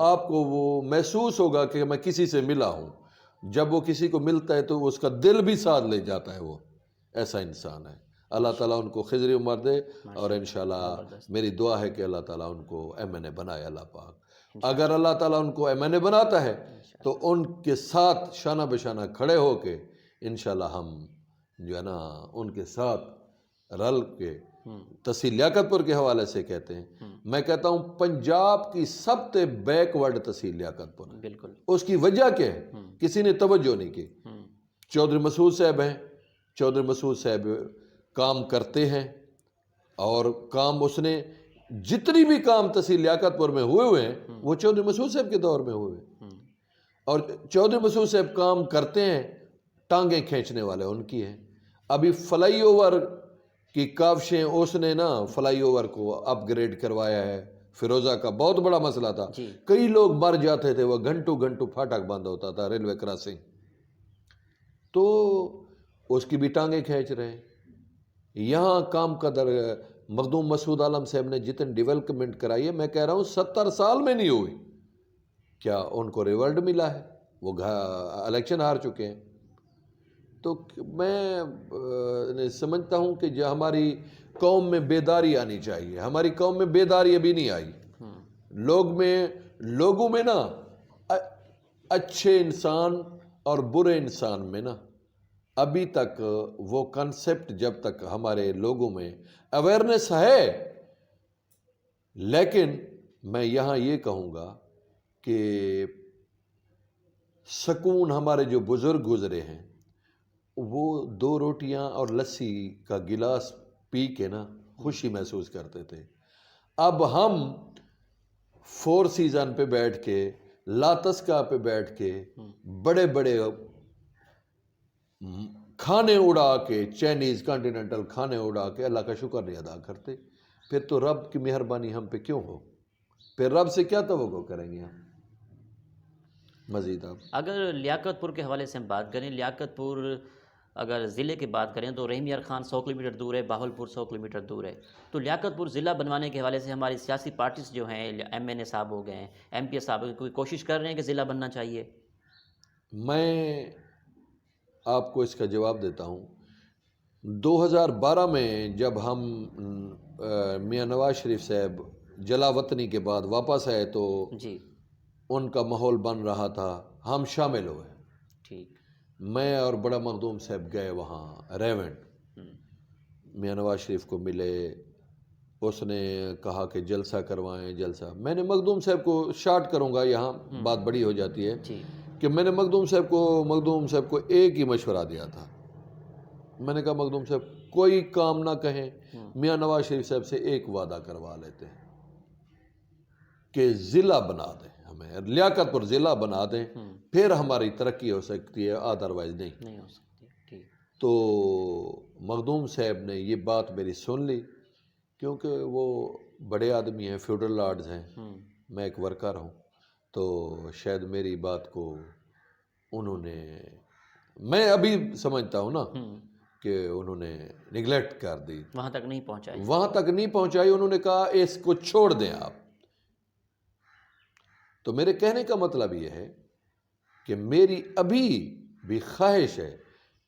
آپ کو وہ محسوس ہوگا کہ میں کسی سے ملا ہوں. جب وہ کسی کو ملتا ہے تو اس کا دل بھی ساتھ لے جاتا ہے. وہ ایسا انسان ہے. اللہ تعالیٰ ان کو خضری عمر دے، اور انشاءاللہ میری دعا ہے کہ اللہ تعالیٰ ان کو ایم این اے بنائے اللہ پاک. اگر اللہ تعالیٰ ان کو ایم این اے بناتا ہے تو ان کے ساتھ شانہ بشانہ کھڑے ہو کے انشاءاللہ ہم جو ہے نا ان کے ساتھ رل کے. تحصیل لیاقت پور کے حوالے سے کہتے ہیں، میں کہتا ہوں پنجاب کی سب سے بیک ورڈ تحصیل لیاقت پور ہے. بالکل. اس کی وجہ کیا ہے؟ کسی نے توجہ نہیں کی. چودھری مسعود صاحب ہیں، چودھری مسعود صاحب کام کرتے ہیں، اور کام اس نے جتنی بھی کام تحصیل لیاقت پور میں ہوئے ہیں وہ چودھری مسعود صاحب کے دور میں ہوئے. اور چودھری مسعود صاحب کام کرتے ہیں، ٹانگیں کھینچنے والے ان کی ہیں. ابھی فلائی اوور کی کاوشیں اس نے نا فلائی اوور کو اپ گریڈ کروایا ہے. فیروزہ کا بہت بڑا مسئلہ تھا، کئی لوگ مر جاتے تھے، وہ گھنٹوں پھاٹک بند ہوتا تھا ریلوے کراسنگ. تو اس کی بھی ٹانگیں کھینچ رہے ہیں. یہاں کام کا مخدوم مسعود عالم صاحب نے جتنی ڈیولپمنٹ کرائی ہے، میں کہہ رہا ہوں 70 سال میں نہیں ہوئی. کیا ان کو ریوارڈ ملا ہے؟ وہ الیکشن ہار چکے ہیں. تو میں سمجھتا ہوں کہ جو ہماری قوم میں بیداری آنی چاہیے. ہماری قوم میں بیداری ابھی نہیں آئی. لوگوں میں نا اچھے انسان اور برے انسان میں نا ابھی تک وہ کنسپٹ جب تک ہمارے لوگوں میں اویئرنیس ہے. لیکن میں یہاں یہ کہوں گا کہ سکون ہمارے جو بزرگ گزرے ہیں وہ 2 روٹیاں اور لسی کا گلاس پی کے نا خوشی محسوس کرتے تھے. اب ہم 4 سیزن پہ بیٹھ کے، لاتسکا پہ بیٹھ کے، بڑے بڑے کھانے اڑا کے، چائنیز کانٹیننٹل کھانے اڑا کے اللہ کا شکر نہیں ادا کرتے. پھر تو رب کی مہربانی ہم پہ کیوں ہو؟ پھر رب سے کیا توقع کریں گے ہم؟ مزید اگر لیاقت پور کے حوالے سے ہم بات کریں، لیاقت پور اگر ضلع کی بات کریں تو رحیم یار خان 100 کلومیٹر دور ہے، باہلپور 100 کلومیٹر دور ہے. تو لیاقت پور ضلع بنوانے کے حوالے سے ہماری سیاسی پارٹیز جو ہیں، ایم این اے صاحب ہو گئے ہیں، ایم پی صاحب کوئی کوشش کر رہے ہیں کہ ضلع بننا چاہیے؟ میں آپ کو اس کا جواب دیتا ہوں. 2012 میں جب ہم میاں نواز شریف صاحب جلا وطنی کے بعد واپس آئے تو ان کا ماحول بن رہا تھا، ہم شامل ہوئے. ٹھیک. میں اور بڑا مخدوم صاحب گئے وہاں ریونٹ، میاں نواز شریف کو ملے. اس نے کہا کہ جلسہ کروائیں جلسہ. میں نے مخدوم صاحب کو شارٹ کروں گا، یہاں بات بڑی ہو جاتی ہے، جی. کہ میں نے مخدوم صاحب کو ایک ہی مشورہ دیا تھا. میں نے کہا مخدوم صاحب کوئی کام نہ کہیں، میاں نواز شریف صاحب سے ایک وعدہ کروا لیتے ہیں کہ ضلع بنا دیں، ہمیں لیاقت پر ضلع بنا دیں، پھر ہماری ترقی ہو سکتی ہے، ادروائز نہیں ہو سکتی. ٹھیک. تو مخدوم صاحب نے یہ بات میری سن لی، کیونکہ وہ بڑے آدمی ہیں، فیوڈل لارڈز ہیں، میں ایک ورکر ہوں. تو شاید میری بات کو انہوں نے، میں ابھی سمجھتا ہوں نا کہ انہوں نے نگلیکٹ کر دی، وہاں تک نہیں پہنچائی. وہاں تک نہیں پہنچائی. انہوں نے کہا اس کو چھوڑ دیں آپ. تو میرے کہنے کا مطلب یہ ہے کہ میری ابھی بھی خواہش ہے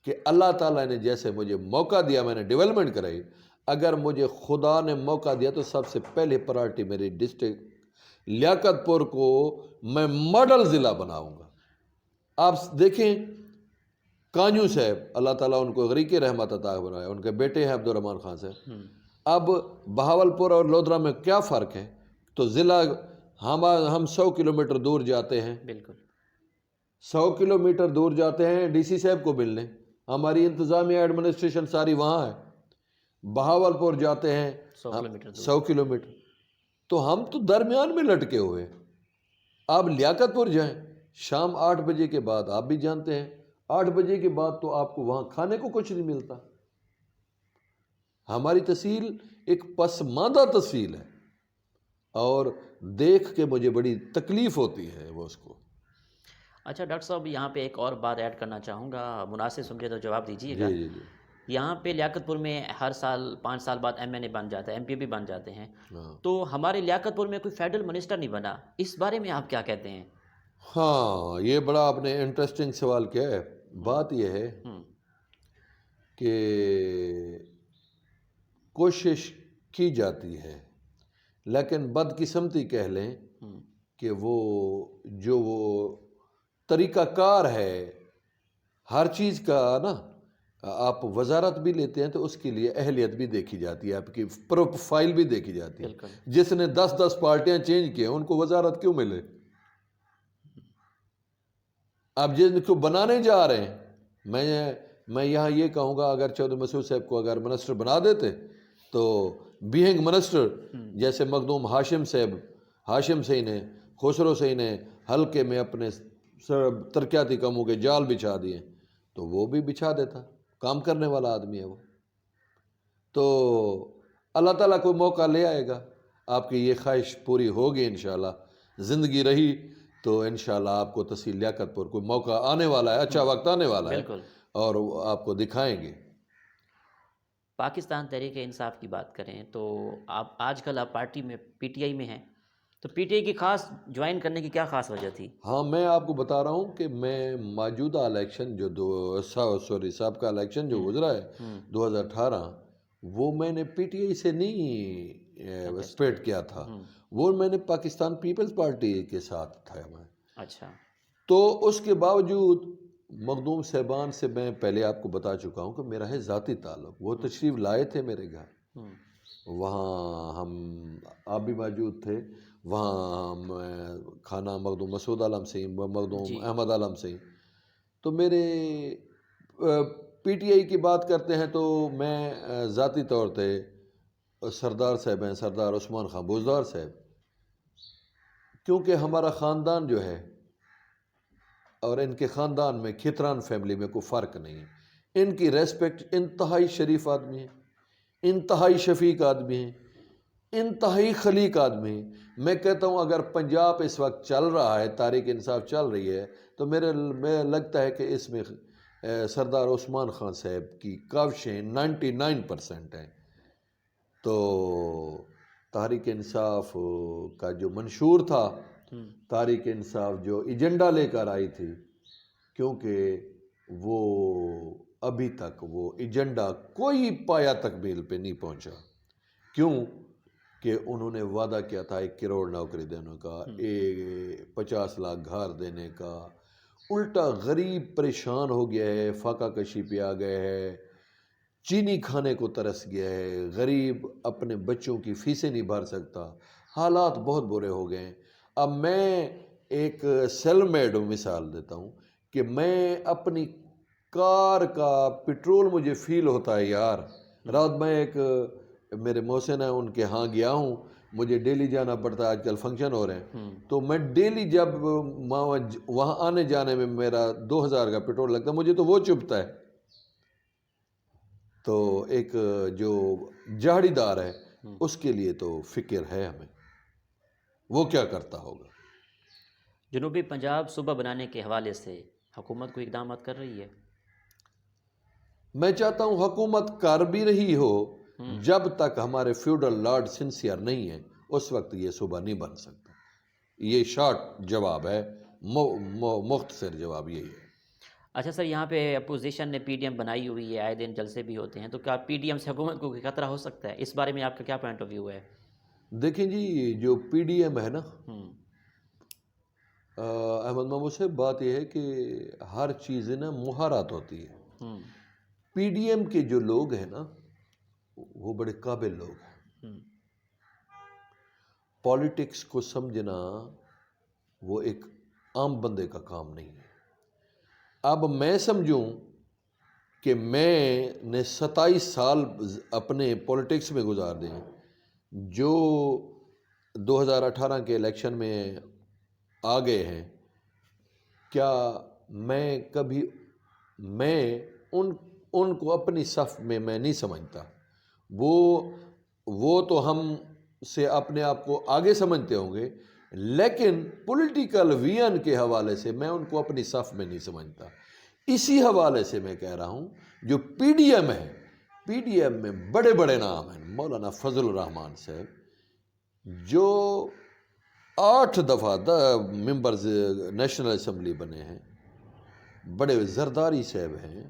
کہ اللہ تعالیٰ نے جیسے مجھے موقع دیا، میں نے ڈیولپمنٹ کرائی، اگر مجھے خدا نے موقع دیا تو سب سے پہلے پرائرٹی میری ڈسٹرکٹ لیاقت پور کو میں ماڈل ضلع بناؤں گا. آپ دیکھیں کانجو صاحب، اللہ تعالیٰ ان کو غریق رحمت عطا فرمائے، ان کے بیٹے ہیں عبد الرحمان خان صاحب. اب بہاولپور اور لودھرا میں کیا فرق ہے؟ تو ضلع ہم 100 کلومیٹر دور جاتے ہیں، بالکل 100 کلومیٹر دور جاتے ہیں ڈی سی صاحب کو ملنے. ہماری انتظامیہ ایڈمنسٹریشن ساری وہاں ہے. بہاولپور جاتے ہیں 100 کلومیٹر دور. 100 کلومیٹر. تو ہم تو درمیان میں لٹکے ہوئے. آپ لیاقت پور جائیں، شام 8 بجے کے بعد آپ بھی جانتے ہیں 8 بجے کے بعد تو آپ کو وہاں کھانے کو کچھ نہیں ملتا. ہماری تحصیل ایک پسماندہ تحصیل ہے، اور دیکھ کے مجھے بڑی تکلیف ہوتی ہے وہ اس کو. اچھا ڈاکٹر صاحب، یہاں پہ ایک اور بات ایڈ کرنا چاہوں گا، مناسب سمجھے تو جواب دیجیے گا. جی. یہاں پہ لیاقت پور میں ہر سال 5 سال بعد ایم این اے بن جاتا ہے، ایم پی بھی بن جاتے ہیں. تو ہمارے لیاقت پور میں کوئی فیڈرل منسٹر نہیں بنا، اس بارے میں آپ کیا کہتے ہیں؟ ہاں، یہ بڑا آپ نے انٹرسٹنگ سوال کیا ہے. بات یہ ہے کہ کوشش کی جاتی ہے، لیکن بدقسمتی کہہ لیں کہ وہ طریقہ کار ہے ہر چیز کا نا. آپ وزارت بھی لیتے ہیں تو اس کے لیے اہلیت بھی دیکھی جاتی ہے، آپ کی پروفائل بھی دیکھی جاتی ہے. جس نے 10 پارٹیاں چینج کی ہیں ان کو وزارت کیوں ملے؟ آپ جن کو بنانے جا رہے ہیں، میں یہاں یہ کہوں گا، اگر چودھری مسعود صاحب کو اگر منسٹر بنا دیتے تو بینگ منسٹر، جیسے مخدوم ہاشم صاحب نے، خسرو صاحب نے حلقے میں اپنے ترقیاتی کاموں کے جال بچھا دیے، تو وہ بھی بچھا دیتا. کام کرنے والا آدمی ہے وہ. تو اللہ تعالیٰ کو موقع لے آئے گا. آپ کی یہ خواہش پوری ہوگی انشاءاللہ. زندگی رہی تو انشاءاللہ آپ کو تحصیل لیاقت پور کو موقع آنے والا ہے، اچھا وقت آنے والا ہے، اور آپ کو دکھائیں گے. پاکستان تحریک انصاف کی بات کریں تو آج کل آپ پارٹی میں پی ٹی آئی میں ہیں، تو پی ٹی آئی کی خاص جوائن کرنے کی کیا خاص وجہ تھی؟ ہاں، میں آپ کو بتا رہا ہوں کہ میں موجودہ الیکشن سابقہ الیکشن جو گزرا ہے 2018، وہ میں نے پی ٹی آئی سے نہیں اسپیٹ کیا تھا، وہ میں نے پاکستان پیپلز پارٹی کے ساتھ تھا میں. اچھا. تو اس کے باوجود مخدوم صاحبان سے میں پہلے آپ کو بتا چکا ہوں کہ میرا ہے ذاتی تعلق. وہ تشریف لائے تھے میرے گھر، وہاں آپ بھی موجود تھے. وہاں کھانا مخدوم مسعود عالم سے، مخدوم احمد عالم سے. تو میرے پی ٹی آئی کی بات کرتے ہیں تو میں ذاتی طور پہ سردار صاحب ہیں، سردار عثمان خان بوزدار صاحب، کیونکہ ہمارا خاندان جو ہے اور ان کے خاندان میں کھتران فیملی میں کوئی فرق نہیں ہے. ان کی ریسپیکٹ، انتہائی شریف آدمی ہیں، انتہائی شفیق آدمی ہیں، انتہائی خلیق آدمی ہیں. میں کہتا ہوں اگر پنجاب اس وقت چل رہا ہے، تحریک انصاف چل رہی ہے، تو میں لگتا ہے کہ اس میں سردار عثمان خان صاحب کی کاوشیں 99% ہیں. تو تحریک انصاف کا جو منشور تھا، تحریک انصاف جو ایجنڈا لے کر آئی تھی، کیونکہ وہ ابھی تک وہ ایجنڈا کوئی پایا تکمیل پہ نہیں پہنچا. کیوں؟ کہ انہوں نے وعدہ کیا تھا 1 کروڑ نوکری دینے کا، 50 لاکھ گھر دینے کا، الٹا غریب پریشان ہو گیا ہے، فاقہ کشی پہ آ گئے ہے، چینی کھانے کو ترس گیا ہے، غریب اپنے بچوں کی فیسیں نہیں بھر سکتا، حالات بہت برے ہو گئے ہیں۔ اب میں ایک سیل میڈ مثال دیتا ہوں کہ میں اپنی کار کا پٹرول مجھے فیل ہوتا ہے یار، رات میں ایک میرے محسن ہیں ان کے ہاں گیا ہوں، مجھے ڈیلی جانا پڑتا ہے، آج کل فنکشن ہو رہے ہیں، تو میں ڈیلی جب وہاں آنے جانے میں میرا 2000 کا پٹرول لگتا ہے، مجھے تو وہ چبھتا ہے۔ تو ایک جو جاڑی دار ہے اس کے لیے تو فکر ہے ہمیں، وہ کیا کرتا ہوگا۔ جنوبی پنجاب صوبہ بنانے کے حوالے سے حکومت کو اقدامات کر رہی ہے؟ میں چاہتا ہوں حکومت کر بھی رہی ہو، جب تک ہمارے فیوڈل لارڈ سنسیئر نہیں ہیں اس وقت یہ صوبہ نہیں بن سکتا۔ یہ شارٹ جواب ہے، مختصر جواب یہی ہے۔ اچھا سر، یہاں پہ اپوزیشن نے پی ڈی ایم بنائی ہوئی ہے، آئے دن جلسے بھی ہوتے ہیں، تو کیا پی ڈی ایم سے حکومت کو کوئی خطرہ ہو سکتا ہے؟ اس بارے میں آپ کا کیا پوائنٹ آف ویو ہے؟ دیکھیں جی، جو پی ڈی ایم ہے نا، احمد محمود صاحب، بات یہ ہے کہ ہر چیز نا مہارت ہوتی ہے۔ پی ڈی ایم کے جو لوگ ہیں نا وہ بڑے قابل لوگ ہیں، پالیٹکس کو سمجھنا وہ ایک عام بندے کا کام نہیں ہے۔ اب میں سمجھوں کہ میں نے 27 سال اپنے پولیٹکس میں گزار دیں، جو 2018 کے الیکشن میں آ گئے ہیں، کیا میں کبھی ان کو اپنی صف میں نہیں سمجھتا۔ وہ تو ہم سے اپنے آپ کو آگے سمجھتے ہوں گے، لیکن پولیٹیکل ویژن کے حوالے سے میں ان کو اپنی صف میں نہیں سمجھتا۔ اسی حوالے سے میں کہہ رہا ہوں جو پی ڈی ایم ہے، پی ڈی ایم میں بڑے بڑے نام ہیں، مولانا فضل الرحمان صاحب جو 8 دفعہ ممبرز نیشنل اسمبلی بنے ہیں، بڑے زرداری صاحب ہیں،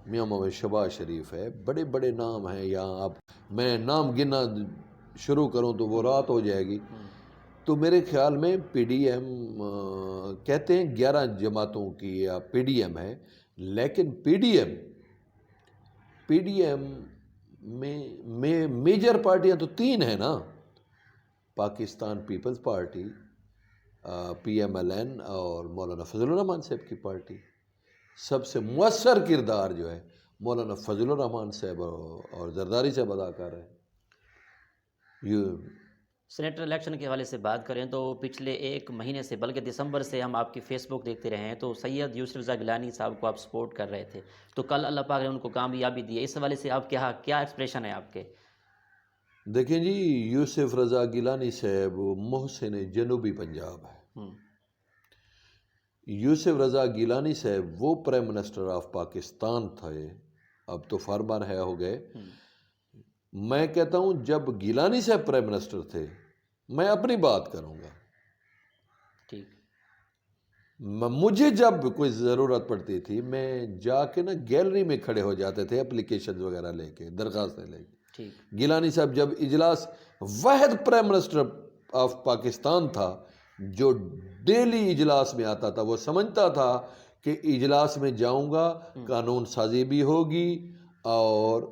میاں محمد شہباز شریف ہے، بڑے بڑے نام ہیں یہاں۔ اب میں نام گننا شروع کروں تو وہ رات ہو جائے گی۔ تو میرے خیال میں پی ڈی ایم کہتے ہیں 11 جماعتوں کی یا پی ڈی ایم ہے، لیکن پی ڈی ایم میں میجر پارٹیاں تو 3 ہیں نا، Pakistan peoples party, P M L N اور مولانا فضل الرحمان صاحب کی پارٹی۔ سب سے مؤثر کردار جو ہے مولانا فضل الرحمان صاحب اور زرداری صاحب ادا کر رہے ہیں۔ سینیٹر الیکشن کے حوالے سے بات کریں تو پچھلے 1 مہینے سے، بلکہ دسمبر سے ہم آپ کی فیس بک دیکھتے رہے ہیں، تو سید یوسف رضا گیلانی صاحب کو آپ سپورٹ کر رہے تھے، تو کل اللہ پاک نے ان کو کامیابی دی ہے، اس حوالے سے آپ کیا ایکسپریشن ہے آپ کے؟ دیکھیں جی، یوسف رضا گیلانی صاحب محسن جنوبی پنجاب ہے۔ یوسف رضا گیلانی صاحب وہ پرائم منسٹر آف پاکستان تھے، اب تو فرمان ہے ہو گئے۔ میں کہتا ہوں جب گیلانی صاحب پرائم منسٹر تھے، میں اپنی بات کروں گا، ٹھیک، مجھے جب کوئی ضرورت پڑتی تھی میں جا کے نا گیلری میں کھڑے ہو جاتے تھے، اپلیکیشن وغیرہ لے کے، درخواستیں لے کے۔ گیلانی صاحب جب اجلاس، واحد پرائم منسٹر آف پاکستان تھا جو ڈیلی اجلاس میں آتا تھا، وہ سمجھتا تھا کہ اجلاس میں جاؤں گا قانون سازی بھی ہوگی اور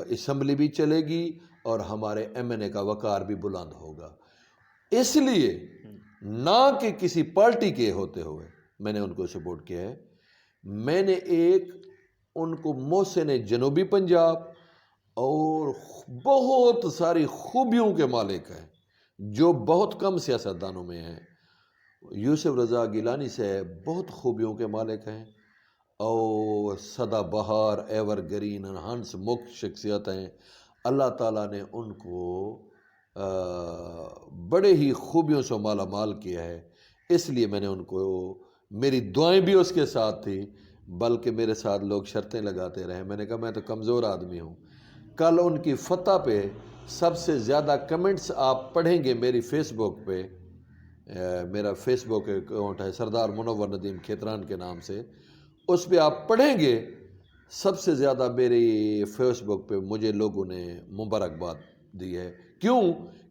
اسمبلی بھی چلے گی اور ہمارے ایم این اے کا وقار بھی بلند ہوگا۔ اس لیے نہ کہ کسی پارٹی کے ہوتے ہوئے میں نے ان کو سپورٹ کیا ہے، میں نے ان کو محسن جنوبی پنجاب اور بہت ساری خوبیوں کے مالک ہیں جو بہت کم سیاستدانوں میں ہیں۔ یوسف رضا گیلانی سے بہت خوبیوں کے مالک ہیں اور سدا بہار، ایور گرین، ہنس مکھ شخصیت ہیں۔ اللہ تعالیٰ نے ان کو بڑے ہی خوبیوں سے مالا مال کیا ہے، اس لیے میں نے ان کو، میری دعائیں بھی اس کے ساتھ تھیں، بلکہ میرے ساتھ لوگ شرطیں لگاتے رہے۔ میں نے کہا میں تو کمزور آدمی ہوں۔ کل ان کی فتح پہ سب سے زیادہ کمنٹس آپ پڑھیں گے میری فیس بک پہ، میرا فیس بک اکاؤنٹ ہے سردار منور ندیم کھیتران کے نام سے، اس پہ آپ پڑھیں گے، سب سے زیادہ میری فیس بک پہ مجھے لوگوں نے مبارکباد دی ہے. کیوں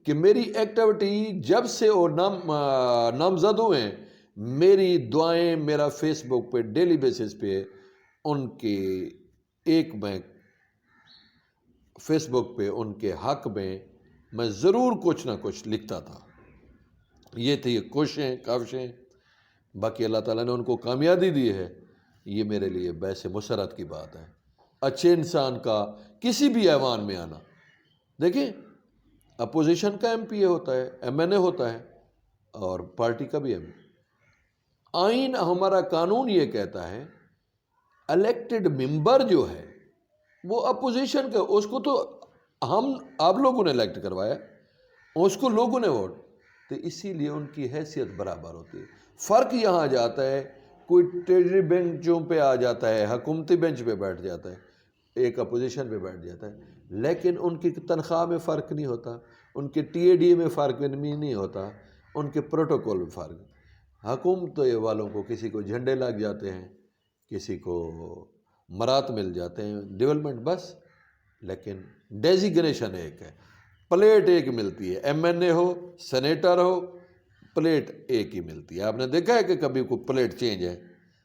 کہ میری ایکٹیویٹی جب سے وہ نامزد ہوئے ہیں، میری دعائیں میرا فیس بک پہ ڈیلی بیسس پہ ان کے میں فیس بک پہ ان کے حق میں ضرور کچھ نہ کچھ لکھتا تھا. یہ تھی کوششیں کاوشیں. باقی اللہ تعالیٰ نے ان کو کامیابی دی ہے، یہ میرے لیے باعث مسرت کی بات ہے. اچھے انسان کا کسی بھی ایوان میں آنا، دیکھیں اپوزیشن کا ایم پی اے ہوتا ہے، ایم این اے ہوتا ہے، اور پارٹی کا بھی ایم. آئین ہمارا قانون یہ کہتا ہے الیکٹڈ ممبر جو ہے وہ اپوزیشن کا، اس کو تو آپ لوگوں نے الیکٹ کروایا، اس کو لوگوں نے ووٹ، تو اسی لیے ان کی حیثیت برابر ہوتی ہے. فرق یہاں آ جاتا ہے، کوئی ٹریجری بینچوں پہ آ جاتا ہے، حکومتی بینچ پہ بیٹھ جاتا ہے، ایک اپوزیشن پہ بیٹھ جاتا ہے، لیکن ان کی تنخواہ میں فرق نہیں ہوتا، ان کے ٹی اے ڈی میں فرق نہیں ہوتا، ان کے پروٹوکول میں فرق. حکومت والوں کو کسی کو جھنڈے لگ جاتے ہیں، کسی کو مرات مل جاتے ہیں، ڈیولپمنٹ بس، لیکن ڈیزیگنیشن ایک ہے، پلیٹ ایک ملتی ہے. ایم این اے ہو، سینیٹر ہو، پلیٹ ایک ہی ملتی ہے. آپ نے دیکھا ہے کہ کبھی کوئی پلیٹ چینج ہے؟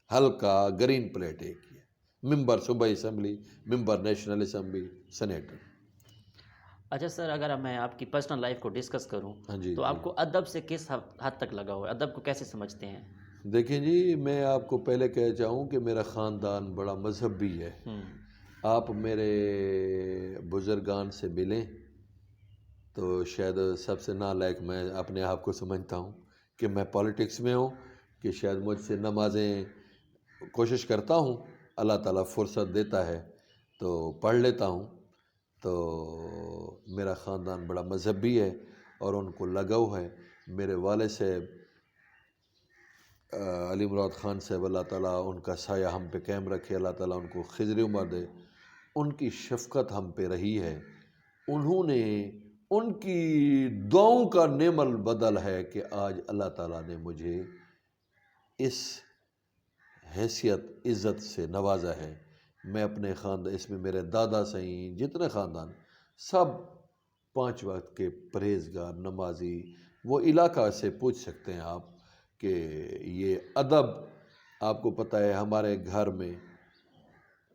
ہلکا گرین پلیٹ ایک ہی ہے. ممبر صوبائی اسمبلی، ممبر نیشنل اسمبلی، سینیٹر. اچھا سر، اگر میں آپ کی پرسنل لائف کو ڈسکس کروں ہاں جی تو آپ کو ادب سے کس حد تک لگا ہوا ہے؟ ادب کو کیسے سمجھتے ہیں؟ دیکھیں جی، میں آپ کو پہلے کہہ چاہوں کہ میرا خاندان بڑا مذہبی ہے. آپ میرے بزرگان سے ملیں تو شاید سب سے نالائق میں اپنے آپ کو سمجھتا ہوں کہ میں پالیٹکس میں ہوں، کہ شاید مجھ سے نمازیں کوشش کرتا ہوں، اللہ تعالیٰ فرصت دیتا ہے تو پڑھ لیتا ہوں. تو میرا خاندان بڑا مذہبی ہے اور ان کو لگاؤ ہے. میرے والد صاحب علی مراد خان صاحب، اللہ تعالیٰ ان کا سایہ ہم پہ قائم رکھے، اللہ تعالیٰ ان کو خضر عمر دے. ان کی شفقت ہم پہ رہی ہے. انہوں نے، ان کی دعاؤں کا نعم البدل ہے کہ آج اللہ تعالیٰ نے مجھے اس حیثیت عزت سے نوازا ہے. میں اپنے خاندان، اس میں میرے دادا سہیں، جتنے خاندان سب 5 وقت کے پرہیزگار نمازی. وہ علاقہ سے پوچھ سکتے ہیں آپ کہ یہ ادب، آپ کو پتہ ہے ہمارے گھر میں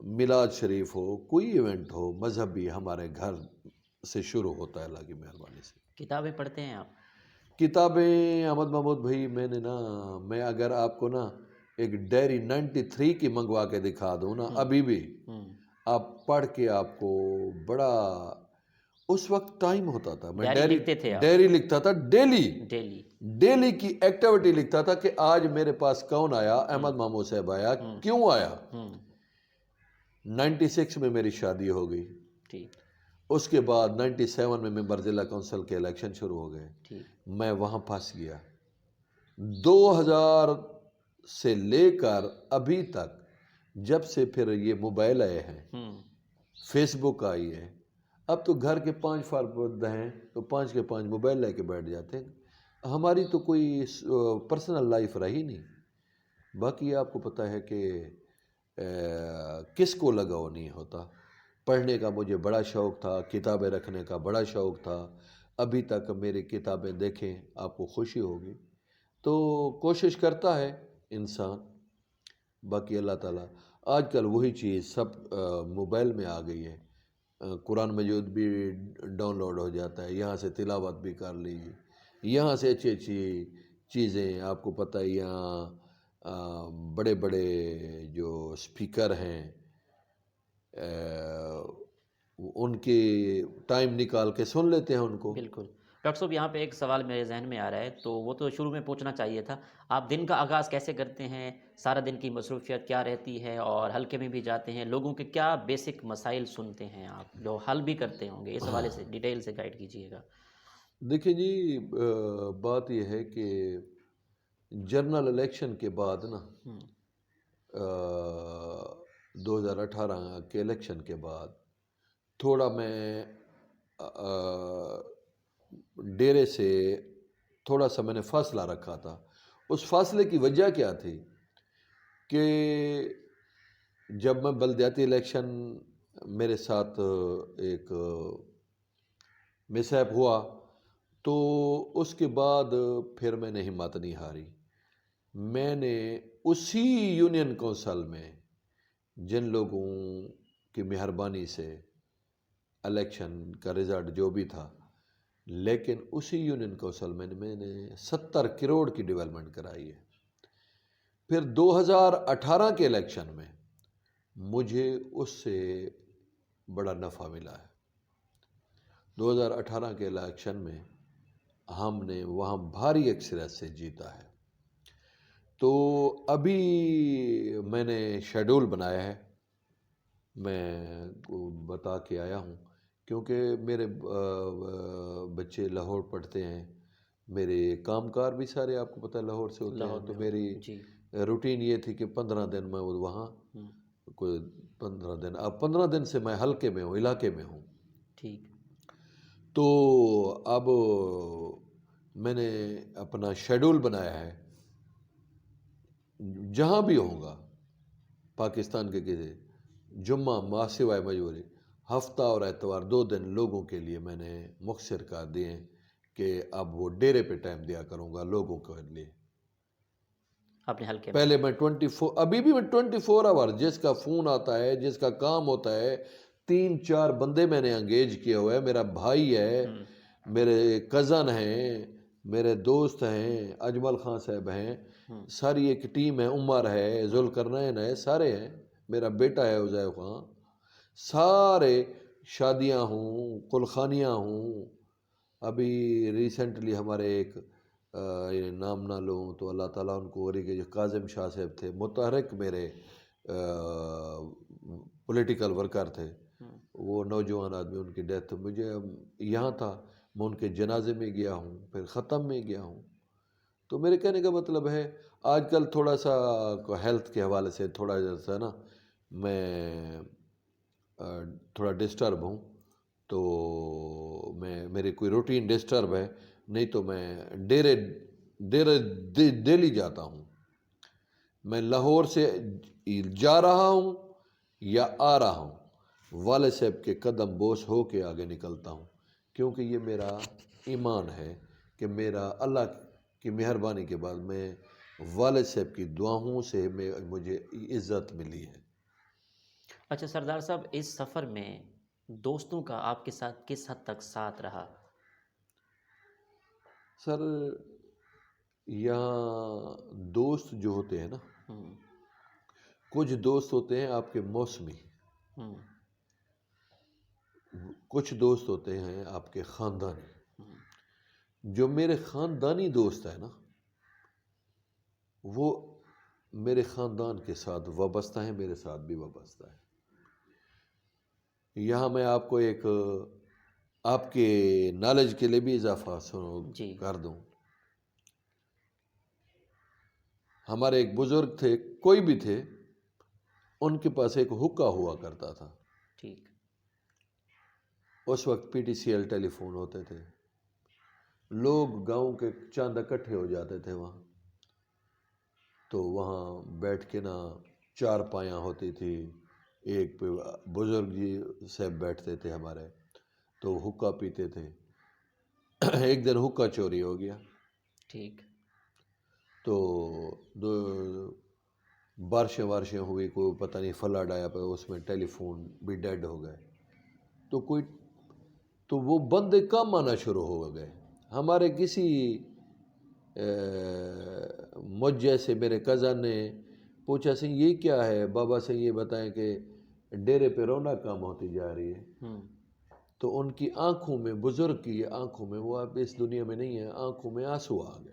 میلاد شریف ہو، کوئی ایونٹ ہو مذہبی، ہمارے گھر سے شروع ہوتا ہے اللہ کی مہربانی سے. کتابیں پڑھتے ہیں آپ؟ کتابیں احمد محمود بھائی، میں اگر آپ کو ایک ڈائری 93 کی منگوا کے دکھا دوں ابھی بھی آپ پڑھ کے، آپ کو بڑا، اس وقت ٹائم ہوتا تھا، میں ڈائری لکھتا تھا، ڈیلی کی ایکٹیویٹی لکھتا تھا کہ آج میرے پاس کون آیا، احمد محمود صاحب آیا، کیوں آیا. 96 میں میری شادی ہو گئی. اس کے بعد 97 میں ممبر ضلع کونسل کے الیکشن شروع ہو گئے. میں وہاں پھنس گیا. 2000 سے لے کر ابھی تک، جب سے پھر یہ موبائل آئے ہیں، فیس بک آئی ہے، اب تو گھر کے 5 فرد ہیں تو 5 کے 5 موبائل لے کے بیٹھ جاتے ہیں. ہماری تو کوئی پرسنل لائف رہی نہیں. باقی آپ کو پتہ ہے کہ کس کو لگاؤ نہیں ہوتا. پڑھنے کا مجھے بڑا شوق تھا، کتابیں رکھنے کا بڑا شوق تھا. ابھی تک میری کتابیں دیکھیں آپ کو خوشی ہوگی. تو کوشش کرتا ہے انسان. باقی اللہ تعالیٰ، آج کل وہی چیز سب موبائل میں آ گئی ہے. قرآن مجید بھی ڈاؤن لوڈ ہو جاتا ہے، یہاں سے تلاوت بھی کر لیجیے، یہاں سے اچھی اچھی چیزیں. آپ کو پتہ ہے یہاں بڑے بڑے جو اسپیکر ہیں، ان کے ٹائم نکال کے سن لیتے ہیں ان کو. بالکل. ڈاکٹر صاحب، یہاں پہ ایک سوال میرے ذہن میں آ رہا ہے، تو وہ تو شروع میں پوچھنا چاہیے تھا. آپ دن کا آغاز کیسے کرتے ہیں؟ سارا دن کی مصروفیت کیا رہتی ہے؟ اور حلقے میں بھی جاتے ہیں، لوگوں کے کیا بیسک مسائل سنتے ہیں آپ، جو حل بھی کرتے ہوں گے؟ اس حوالے سے ڈیٹیل سے گائیڈ کیجیے گا. دیکھیں جی، بات یہ ہے کہ جنرل الیکشن کے بعد 2018 کے الیکشن کے بعد تھوڑا میں ڈیرے سے تھوڑا سا میں نے فاصلہ رکھا تھا. اس فاصلے کی وجہ کیا تھی کہ جب میں بلدیاتی الیکشن، میرے ساتھ ایک مس ایپ ہوا، تو اس کے بعد پھر میں نے ہمت نہیں ہاری. میں نے اسی یونین کونسل میں جن لوگوں کی مہربانی سے الیکشن کا رزلٹ جو بھی تھا، لیکن اسی یونین کونسل میں نے 70 کروڑ کی ڈیولپمنٹ کرائی ہے. پھر 2018 کے الیکشن میں مجھے اس سے بڑا نفع ملا ہے. 2018 کے الیکشن میں ہم نے وہاں بھاری اکثریت سے جیتا ہے. تو ابھی میں نے شیڈول بنایا ہے، میں بتا کے آیا ہوں، کیونکہ میرے بچے لاہور پڑھتے ہیں، میرے کام کار بھی سارے آپ کو پتہ ہے لاہور سے ہوتے ہیں. تو میری روٹین یہ تھی کہ 15 دن میں وہاں، کوئی 15 دن، اب 15 دن سے میں حلقے میں ہوں، علاقے میں ہوں. ٹھیک. تو اب میں نے اپنا شیڈول بنایا ہے، جہاں بھی ہوں گا پاکستان کے کسی جمعہ ماہ سوائے مجبوری، ہفتہ اور اتوار 2 دن لوگوں کے لیے میں نے مختصر کر دیے ہیں کہ اب وہ ڈیرے پہ ٹائم دیا کروں گا لوگوں کے لیے. اپنے حلقے میں پہلے میں 24، ابھی بھی میں 24 آور، جس کا فون آتا ہے، جس کا کام ہوتا ہے، 3-4 بندے میں نے انگیج کیا ہوا ہے. میرا بھائی ہے، میرے کزن ہیں، میرے دوست ہیں، اجمل خان صاحب ہیں، ساری ایک ٹیم ہے، عمر ہے، ذوالقرنین ہے، سارے ہیں، میرا بیٹا ہے عزیز خان، سارے شادیاں ہوں، قلخانیاں ہوں. ابھی ریسنٹلی ہمارے ایک نام نہ لوں تو اللہ تعالیٰ ان کو، جو کاظم شاہ صاحب تھے، متحرک میرے پولیٹیکل ورکر تھے، وہ نوجوان آدمی، ان کی ڈیتھ. مجھے یہاں تھا، میں ان کے جنازے میں گیا ہوں، پھر ختم میں گیا ہوں. تو میرے کہنے کا مطلب ہے آج کل تھوڑا سا ہیلتھ کے حوالے سے تھوڑا سا نا میں تھوڑا ڈسٹرب ہوں. تو میری کوئی روٹین ڈسٹرب ہے، نہیں تو میں ڈیرے ڈیلی جاتا ہوں. میں لاہور سے جا رہا ہوں یا آ رہا ہوں، والد صاحب کے قدم بوس ہو کے آگے نکلتا ہوں، کیونکہ یہ میرا ایمان ہے کہ میرا اللہ کی مہربانی کے بعد میں والد صاحب کی دعاؤں سے مجھے عزت ملی ہے. اچھا سردار صاحب، اس سفر میں دوستوں کا آپ کے ساتھ کس حد تک ساتھ رہا؟ سر، یہاں دوست جو ہوتے ہیں نا، کچھ دوست ہوتے ہیں آپ کے موسمی، کچھ دوست ہوتے ہیں آپ کے خاندانی. جو میرے خاندانی دوست ہیں نا، وہ میرے خاندان کے ساتھ وابستہ ہیں، میرے ساتھ بھی وابستہ ہیں. یہاں میں آپ کو ایک آپ کے نالج کے لیے بھی اضافہ کر دوں. ہمارے ایک بزرگ تھے، کوئی بھی تھے، ان کے پاس ایک حکا ہوا کرتا تھا. ٹھیک. اس وقت PTCL ٹیلی فون ہوتے تھے، لوگ گاؤں کے چاند اکٹھے ہو جاتے تھے وہاں. تو وہاں بیٹھ کے نا، 4 پایاں ہوتی تھی، ایک پہ بزرگ جی صاحب بیٹھتے تھے ہمارے، تو حکا پیتے تھے. ایک دن حکا چوری ہو گیا. ٹھیک. تو بارشیں ہوئی، کوئی پتہ نہیں فلڈ آیا، پہ اس میں ٹیلی فون بھی ڈیڈ ہو گئے. تو وہ بندے کم آنا شروع ہو گئے. ہمارے کسی مجھ جیسے میرے کزن نے پوچھا، سے یہ کیا ہے بابا، سے یہ بتائیں کہ ڈیرے پہ رونق کم ہوتی جا رہی ہے. تو ان کی آنکھوں میں، بزرگ کی آنکھوں میں، وہ اب اس دنیا میں نہیں ہے، آنکھوں میں آنسو آ گئے.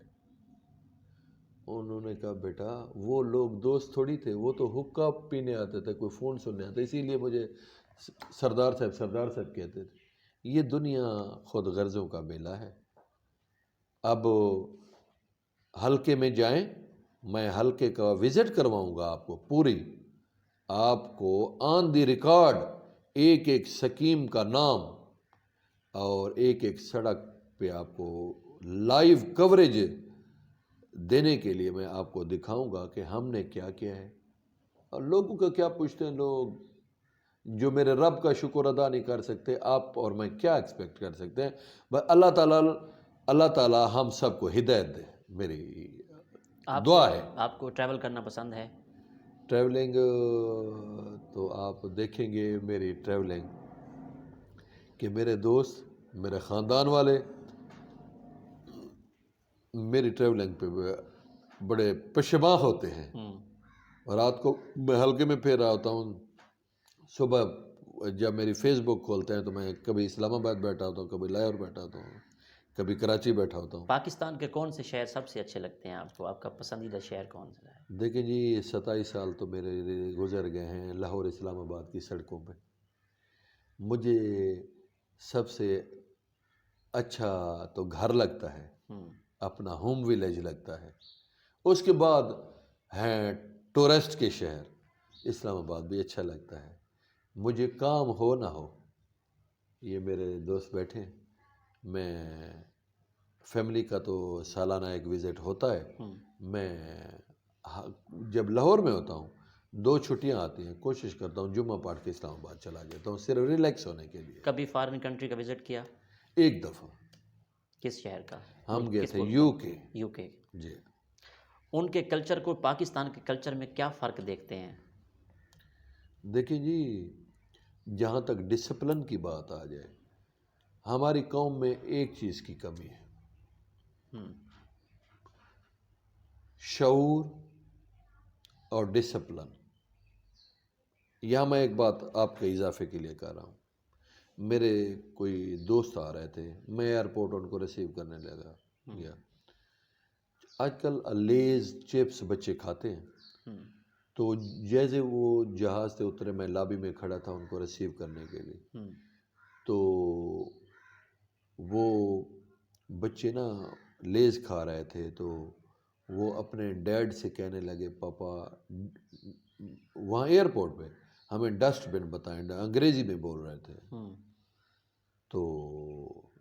انہوں نے کہا بیٹا، وہ لوگ دوست تھوڑی تھے، وہ تو حکا پینے آتے تھے، کوئی فون سننے آتے، اسی لیے مجھے سردار صاحب کہتے تھے. یہ دنیا خود غرضوں کا میلہ ہے. اب حلقے میں جائیں، میں حلقے کا وزٹ کرواؤں گا آپ کو، پوری آپ کو آن دی ریکارڈ ایک ایک سکیم کا نام اور ایک ایک سڑک پہ آپ کو لائیو کوریج دینے کے لیے میں آپ کو دکھاؤں گا کہ ہم نے کیا کیا ہے. اور لوگوں کا کیا پوچھتے ہیں لوگ، جو میرے رب کا شکر ادا نہیں کر سکتے، آپ اور میں کیا ایکسپیکٹ کر سکتے ہیں؟ بس اللہ تعالیٰ ہم سب کو ہدایت دے، میری دعا ہے۔ آپ کو ٹریول کرنا پسند ہے؟ ٹریولنگ تو آپ دیکھیں گے میری ٹریولنگ کہ میرے دوست، میرے خاندان والے میری ٹریولنگ پہ بڑے پشیماں ہوتے ہیں، اور رات کو میں ہلکے میں پھیر رہا ہوتا ہوں، صبح جب میری فیس بک کھولتے ہیں تو میں کبھی اسلام آباد بیٹھا ہوتا ہوں، کبھی لاہور بیٹھا ہوتا ہوں، کبھی کراچی بیٹھا ہوتا ہوں۔ پاکستان کے کون سے شہر سب سے اچھے لگتے ہیں آپ کو؟ آپ کا پسندیدہ شہر کون سا ہے؟ دیکھیں جی، 27 سال تو میرے گزر گئے ہیں لاہور اسلام آباد کی سڑکوں پہ۔ مجھے سب سے اچھا تو گھر لگتا ہے، اپنا ہوم ولیج لگتا ہے۔ اس کے بعد ہیں ٹورسٹ کے شہر، اسلام آباد بھی اچھا لگتا ہے۔ مجھے کام ہو نہ ہو، یہ میرے دوست بیٹھے ہیں، میں فیملی کا تو سالانہ ایک وزٹ ہوتا ہے۔ میں جب لاہور میں ہوتا ہوں 2 چھٹیاں آتی ہیں، کوشش کرتا ہوں جمعہ پاٹھ کے اسلام آباد چلا جاتا ہوں، صرف ریلیکس ہونے کے لیے۔ کبھی فارن کنٹری کا وزٹ کیا؟ ایک دفعہ کس شہر کا؟ ہم گئے کس تھے ملک یو کا؟ کے۔ یو کے۔ جی، ان کے کلچر کو پاکستان کے کلچر میں کیا فرق دیکھتے ہیں؟ دیکھیں جی، جہاں تک ڈسپلن کی بات آ جائے، ہماری قوم میں ایک چیز کی کمی ہے، شعور اور ڈسپلن۔ یہاں میں ایک بات آپ کے اضافے کے لیے کہہ رہا ہوں۔ میرے کوئی دوست آ رہے تھے، میں ایئرپورٹ ان کو ریسیو کرنے لگا گیا۔ آج کل لیز چپس بچے کھاتے ہیں، تو جیسے وہ جہاز سے اترے، میں لابی میں کھڑا تھا ان کو ریسیو کرنے کے لیے، تو وہ بچے نا لیز کھا رہے تھے، تو وہ اپنے ڈیڈ سے کہنے لگے، پاپا، وہاں ایئرپورٹ پہ ہمیں ڈسٹ بن بتائیں، انگریزی میں بول رہے تھے۔ تو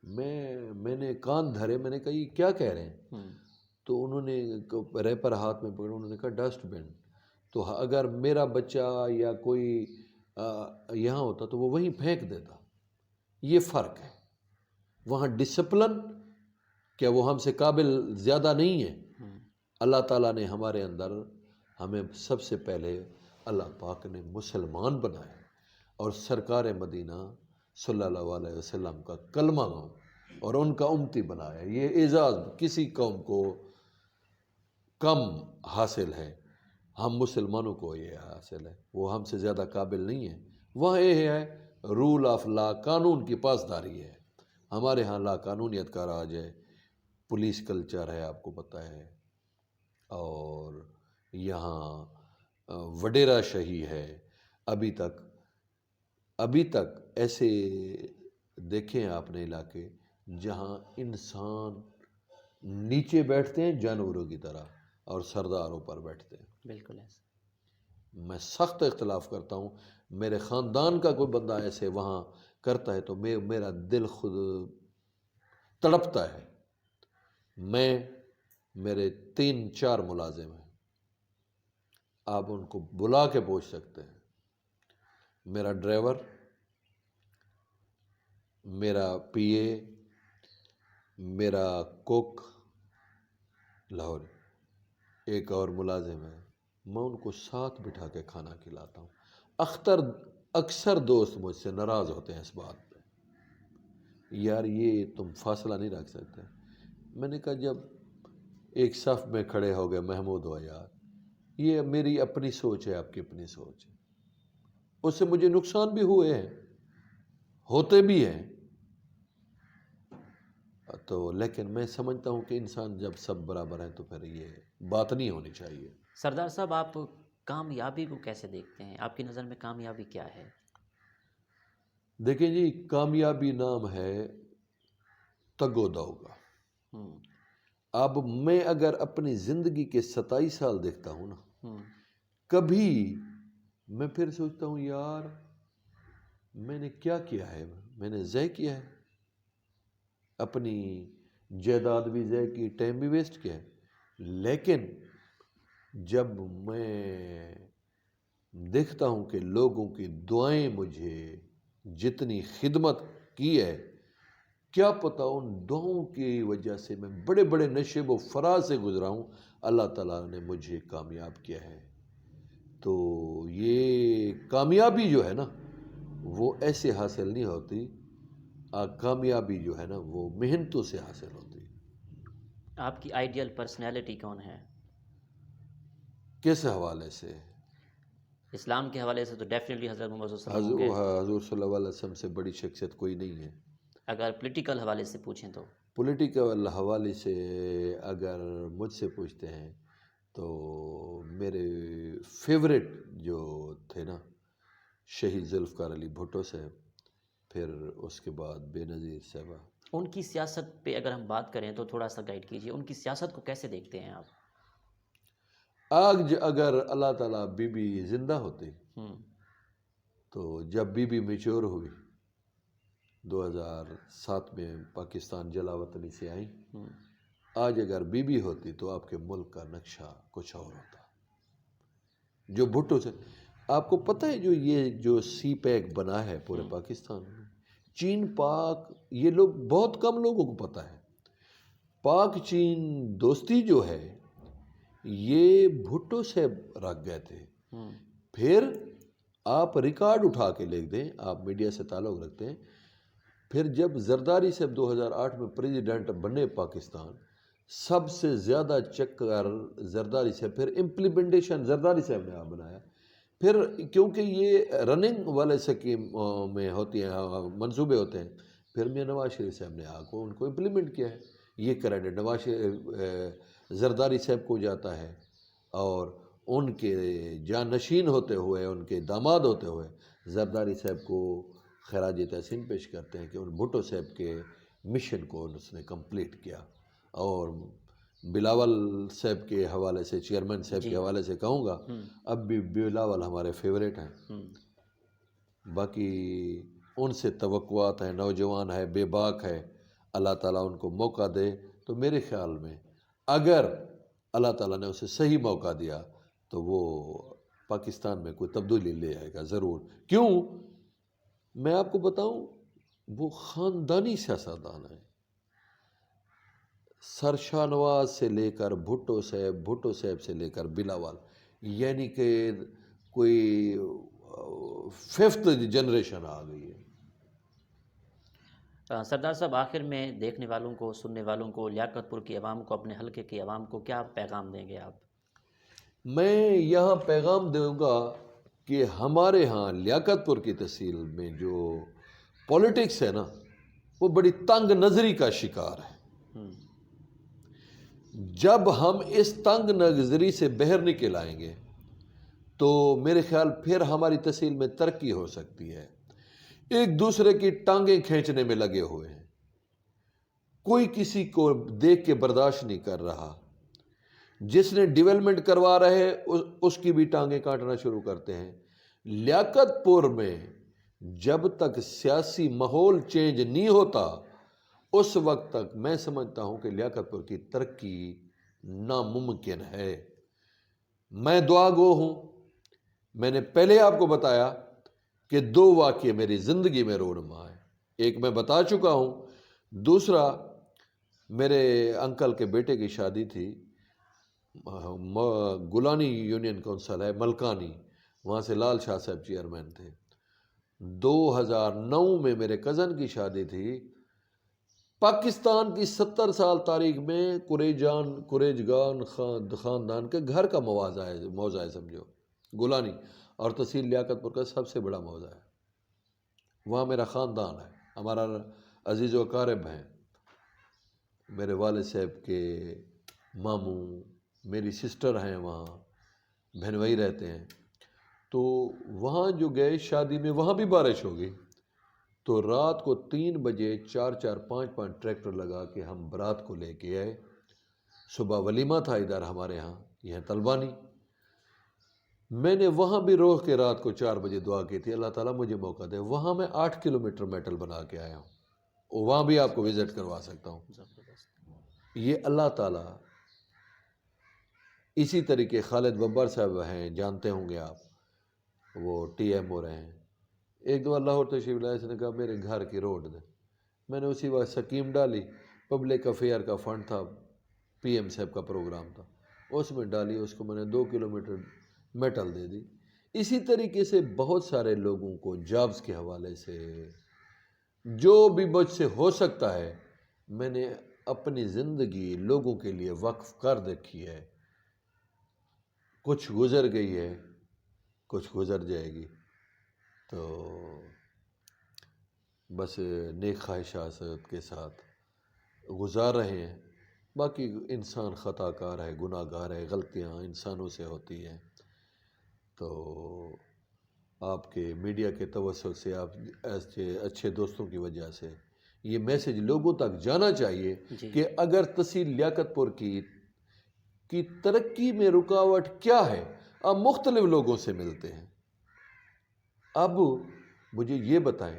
میں نے کان دھرے، میں نے کہا یہ کیا کہہ رہے ہیں؟ تو انہوں نے ریپر ہاتھ میں پکڑا، انہوں نے کہا ڈسٹ بن۔ تو اگر میرا بچہ یا کوئی یہاں ہوتا تو وہ وہیں پھینک دیتا۔ یہ فرق ہے۔ وہاں ڈسپلن، کیا وہ ہم سے قابل زیادہ نہیں ہے؟ اللہ تعالیٰ نے ہمارے اندر، ہمیں سب سے پہلے اللہ پاک نے مسلمان بنایا، اور سرکار مدینہ صلی اللہ علیہ وسلم کا کلمہ اور ان کا امتی بنایا۔ یہ اعزاز کسی قوم کو کم حاصل ہے، ہم مسلمانوں کو یہ حاصل ہے، وہ ہم سے زیادہ قابل نہیں ہے۔ وہاں یہ ہے رول آف لا، قانون کی پاسداری ہے۔ ہمارے ہاں لا قانونیت کا راج ہے، پولیس کلچر ہے، آپ کو پتہ ہے، اور یہاں وڈیرا شہی ہے۔ ابھی تک ایسے دیکھیں آپ نے علاقے جہاں انسان نیچے بیٹھتے ہیں جانوروں کی طرح، اور سردار اوپر بیٹھتے ہیں۔ بالکل ایسا۔ میں سخت اختلاف کرتا ہوں، میرے خاندان کا کوئی بندہ ایسے وہاں کرتا ہے تو میرا دل خود تڑپتا ہے۔ میرے 3-4 ملازم ہیں، آپ ان کو بلا کے پوچھ سکتے ہیں۔ میرا ڈرائیور، میرا پی اے، میرا کوک لاہور، ایک اور ملازم ہے، میں ان کو ساتھ بٹھا کے کھانا کھلاتا ہوں۔ اکثر دوست مجھ سے ناراض ہوتے ہیں اس بات پہ، یار یہ تم فاصلہ نہیں رکھ سکتے۔ میں نے کہا جب ایک صف میں کھڑے ہو گئے، محمود ہو یار، یہ میری اپنی سوچ ہے، آپ کی اپنی سوچ ہے، اس سے مجھے نقصان بھی ہوئے ہیں، ہوتے بھی ہیں، تو لیکن میں سمجھتا ہوں کہ انسان جب سب برابر ہیں تو پھر یہ بات نہیں ہونی چاہیے۔ سردار صاحب، آپ کامیابی کو کیسے دیکھتے ہیں؟ آپ کی نظر میں کامیابی کیا ہے؟ دیکھیں جی، کامیابی نام ہے تگ و دو کا۔ اب میں اگر اپنی زندگی کے 27 سال دیکھتا ہوں نا، کبھی میں پھر سوچتا ہوں یار میں نے کیا کیا ہے، میں نے ضائع کیا ہے، اپنی جائیداد بھی ضائع کی، ٹائم بھی ویسٹ کیا ہے۔ لیکن جب میں دیکھتا ہوں کہ لوگوں کی دعائیں مجھے جتنی خدمت کی ہے، کیا پتہ ان دعاؤں کی وجہ سے میں بڑے بڑے نشیب و فراز سے گزرا ہوں، اللہ تعالیٰ نے مجھے کامیاب کیا ہے۔ تو یہ کامیابی جو ہے نا وہ ایسے حاصل نہیں ہوتی، کامیابی جو ہے نا وہ محنتوں سے حاصل ہوتی۔ آپ کی آئیڈیل پرسنالٹی کون ہے؟ کس حوالے سے؟ اسلام کے حوالے سے تو ڈیفینیٹلی حضرت محمد صلی اللہ علیہ وسلم ہوں گے، حضور صلی اللہ علیہ وسلم سے بڑی شخصیت کوئی نہیں ہے۔ اگر پولیٹیکل حوالے سے پوچھیں تو پولیٹیکل حوالے سے اگر مجھ سے پوچھتے ہیں تو میرے فیوریٹ جو تھے نا شہید ذوالفقار علی بھٹو صاحب، پھر اس کے بعد بے نظیر صاحبہ۔ ان کی سیاست پہ اگر ہم بات کریں تو تھوڑا سا گائیڈ کیجیے، ان کی سیاست کو کیسے دیکھتے ہیں آپ؟ آج اگر اللہ تعالیٰ بی بی زندہ ہوتی تو جب بی بی میچور ہوئی 2007 میں پاکستان جلا وطنی سے آئیں، آج اگر بی بی ہوتی تو آپ کے ملک کا نقشہ کچھ اور ہوتا۔ جو بھٹو سے آپ کو پتہ ہے یہ جو سی پیک بنا ہے پورے پاکستان میں، چین پاک، یہ لوگ بہت کم لوگوں کو پتہ ہے، پاک چین دوستی جو ہے یہ بھٹو سے رکھ گئے تھے۔ پھر آپ ریکارڈ اٹھا کے لکھ دیں، آپ میڈیا سے تعلق رکھتے ہیں، پھر جب زرداری صاحب 2008 میں پریزیڈنٹ بنے پاکستان، سب سے زیادہ چکر زرداری صاحب، پھر امپلیمنٹیشن زرداری صاحب نے آپ بنایا، پھر کیونکہ یہ رننگ والے سکیم میں ہوتی ہیں، منصوبے ہوتے ہیں، پھر میں نواز شریف صاحب نے آ کو ان کو امپلیمنٹ کیا ہے۔ یہ کریڈٹ نواز زرداری صاحب کو جاتا ہے، اور ان کے جانشین ہوتے ہوئے، ان کے داماد ہوتے ہوئے زرداری صاحب کو خراج تحسین پیش کرتے ہیں کہ ان بھٹو صاحب کے مشن کو اس نے کمپلیٹ کیا۔ اور بلاول صاحب کے حوالے سے، چیئرمین صاحب کے حوالے سے کہوں گا، اب بھی بلاول ہمارے فیوریٹ ہیں۔ باقی ان سے توقعات ہیں، نوجوان ہے، بے باک ہے، اللہ تعالیٰ ان کو موقع دے تو میرے خیال میں اگر اللہ تعالیٰ نے اسے صحیح موقع دیا تو وہ پاکستان میں کوئی تبدیلی لے آئے گا ضرور۔ کیوں؟ میں آپ کو بتاؤں، وہ خاندانی سیاستدان ہے، سر شاہ نواز سے لے کر بھٹو صاحب سے لے کر بلاول، یعنی کہ کوئی 5th جنریشن آ گئی ہے۔ سردار صاحب، آخر میں دیکھنے والوں کو، سننے والوں کو، لیاقت پور کی عوام کو، اپنے حلقے کی عوام کو کیا پیغام دیں گے آپ؟ میں یہاں پیغام دوں گا کہ ہمارے ہاں لیاقت پور کی تحصیل میں جو پولیٹکس ہے نا وہ بڑی تنگ نظری کا شکار ہے۔ جب ہم اس تنگ نظری سے باہر نکل آئیں گے تو میرے خیال پھر ہماری تحصیل میں ترقی ہو سکتی ہے۔ ایک دوسرے کی ٹانگیں کھینچنے میں لگے ہوئے ہیں، کوئی کسی کو دیکھ کے برداشت نہیں کر رہا، جس نے ڈیولپمنٹ کروا رہے اس کی بھی ٹانگیں کاٹنا شروع کرتے ہیں۔ لیاقت پور میں جب تک سیاسی ماحول چینج نہیں ہوتا اس وقت تک میں سمجھتا ہوں کہ لیاقت پور کی ترقی ناممکن ہے۔ میں دعا گو ہوں۔ میں نے پہلے آپ کو بتایا کہ 2 واقعے میری زندگی میں رونما ہے، ایک میں بتا چکا ہوں، دوسرا میرے انکل کے بیٹے کی شادی تھی، گولانی یونین کونسل ہے ملکانی، وہاں سے لال شاہ صاحب چیئرمین تھے۔ 2009 میں میرے کزن کی شادی تھی، پاکستان کی 70 سال تاریخ میں قریجگان خاندان کے گھر کا موضع ہے سمجھو، گولانی، اور تحصیل لیاقت پور کا سب سے بڑا موضع ہے، وہاں میرا خاندان ہے، ہمارا عزیز و اقارب ہیں، میرے والد صاحب کے ماموں، میری سسٹر ہیں، وہاں بہن بھائی رہتے ہیں۔ تو وہاں جو گئے شادی میں، وہاں بھی بارش ہو گئی، تو رات کو 3 بجے 4-5 ٹریکٹر لگا کے ہم برات کو لے کے آئے۔ صبح ولیمہ تھا ادھر ہمارے ہاں، یہ طلبانی، میں نے وہاں بھی روح کے رات کو 4 بجے دعا کی تھی، اللہ تعالیٰ مجھے موقع دے۔ وہاں میں 8 کلومیٹر میٹل بنا کے آیا ہوں، وہاں بھی آپ کو وزٹ کروا سکتا ہوں۔ یہ اللہ تعالیٰ، اسی طریقے خالد ببر صاحب ہیں، جانتے ہوں گے آپ، وہ ٹی ایم ہو رہے ہیں. ایک دو لاہور تشریف لائے، اس نے کہا میرے گھر کی روڈ دے. میں نے اسی وقت سکیم ڈالی، پبلک افیئر کا فنڈ تھا، پی ایم صاحب کا پروگرام تھا، اس میں ڈالی، اس کو میں نے 2 کلومیٹر میٹل دے دی. اسی طریقے سے بہت سارے لوگوں کو جابز کے حوالے سے جو بھی مجھ سے ہو سکتا ہے میں نے اپنی زندگی لوگوں کے لیے وقف کر رکھی ہے. کچھ گزر گئی ہے، کچھ گزر جائے گی، تو بس نیک خواہشات کے ساتھ گزار رہے ہیں. باقی انسان خطا کار ہے، گناہ گار ہے، غلطیاں انسانوں سے ہوتی ہیں. تو آپ کے میڈیا کے توسط سے، آپ ایسے اچھے دوستوں کی وجہ سے یہ میسج لوگوں تک جانا چاہیے کہ اگر تحصیل لیاقت پور کی ترقی میں رکاوٹ کیا ہے. آپ مختلف لوگوں سے ملتے ہیں. اب مجھے یہ بتائیں،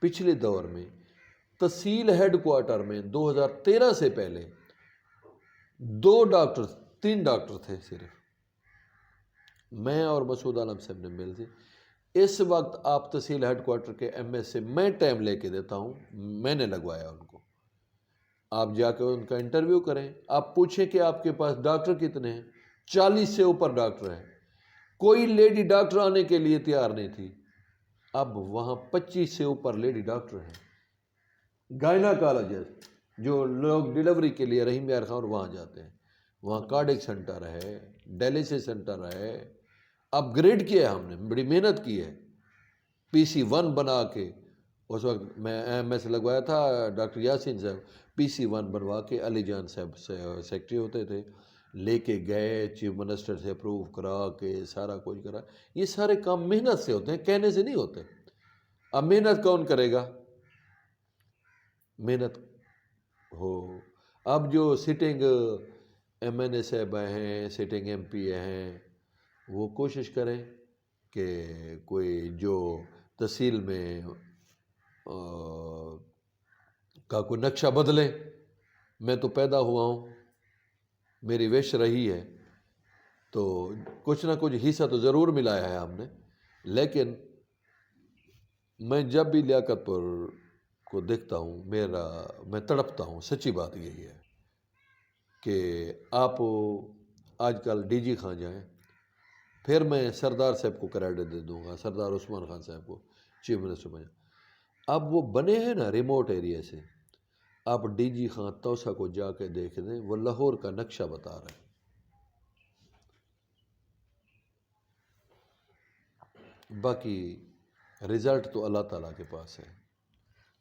پچھلے دور میں تحصیل ہیڈ کوارٹر میں 2013 سے پہلے 3 ڈاکٹر تھے صرف، میں اور مسعود عالم صاحب نے مل سے. اس وقت آپ تحصیل ہیڈ کوارٹر کے ایم ایس سے میں ٹائم لے کے دیتا ہوں، میں نے لگوایا ان کو. آپ جا کے ان کا انٹرویو کریں، آپ پوچھیں کہ آپ کے پاس ڈاکٹر کتنے ہیں. 40 سے اوپر ڈاکٹر ہیں. کوئی لیڈی ڈاکٹر آنے کے لیے تیار نہیں تھی. اب وہاں 25 سے اوپر لیڈی ڈاکٹر ہیں. گائناکالوجسٹ جو لوگ ڈیلیوری کے لیے رحیم یار خان وہاں جاتے ہیں. وہاں کارڈک سینٹر ہے، ڈائلسس سینٹر ہے. اپ گریڈ کیا ہے ہم نے، بڑی محنت کی ہے. PC1 بنا کے، اس وقت میں ایم ایس لگوایا تھا ڈاکٹر یاسین صاحب، PC1 بنوا کے علی جان صاحب سیکٹری ہوتے تھے، لے کے گئے، چیف منسٹر سے اپروو کرا کے سارا کچھ کرا. یہ سارے کام محنت سے ہوتے ہیں، کہنے سے نہیں ہوتے. اب محنت کون کرے گا؟ محنت ہو. اب جو سٹنگ MNA صاحب ہیں، سٹنگ MP ہیں، وہ کوشش کریں کہ کوئی جو تحصیل میں کا کوئی نقشہ بدلے. میں تو پیدا ہوا ہوں، میری وش رہی ہے، تو کچھ نہ کچھ حصہ تو ضرور ملایا ہے ہم نے. لیکن میں جب بھی لیاقت پور کو دیکھتا ہوں میں تڑپتا ہوں. سچی بات یہی ہے کہ آپ آج کل DG خان جائیں، پھر میں سردار صاحب کو کریڈٹ دے دوں گا، سردار عثمان خان صاحب کو، چیف منسٹر بنے. اب وہ بنے ہیں نا ریموٹ ایریا سے. آپ DG خان توسا کو جا کے دیکھ دیں، وہ لاہور کا نقشہ بتا رہے ہیں. باقی رزلٹ تو اللہ تعالیٰ کے پاس ہے.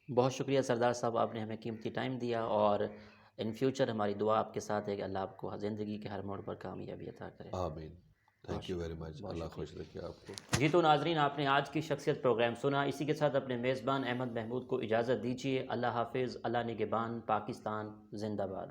بہت شکریہ سردار صاحب، آپ نے ہمیں قیمتی ٹائم دیا، اور ان فیوچر ہماری دعا آپ کے ساتھ ہے کہ اللہ آپ کو زندگی کے ہر موڑ پر کامیابی عطا کرے. آمین. Thank you very much. اللہ خوش رکھے آپ کو. جی تو ناظرین، آپ نے آج کی شخصیت پروگرام سنا. اسی کے ساتھ اپنے میزبان احمد محمود کو اجازت دیجیے. اللہ حافظ. اللہ نگہبان. پاکستان زندہ باد.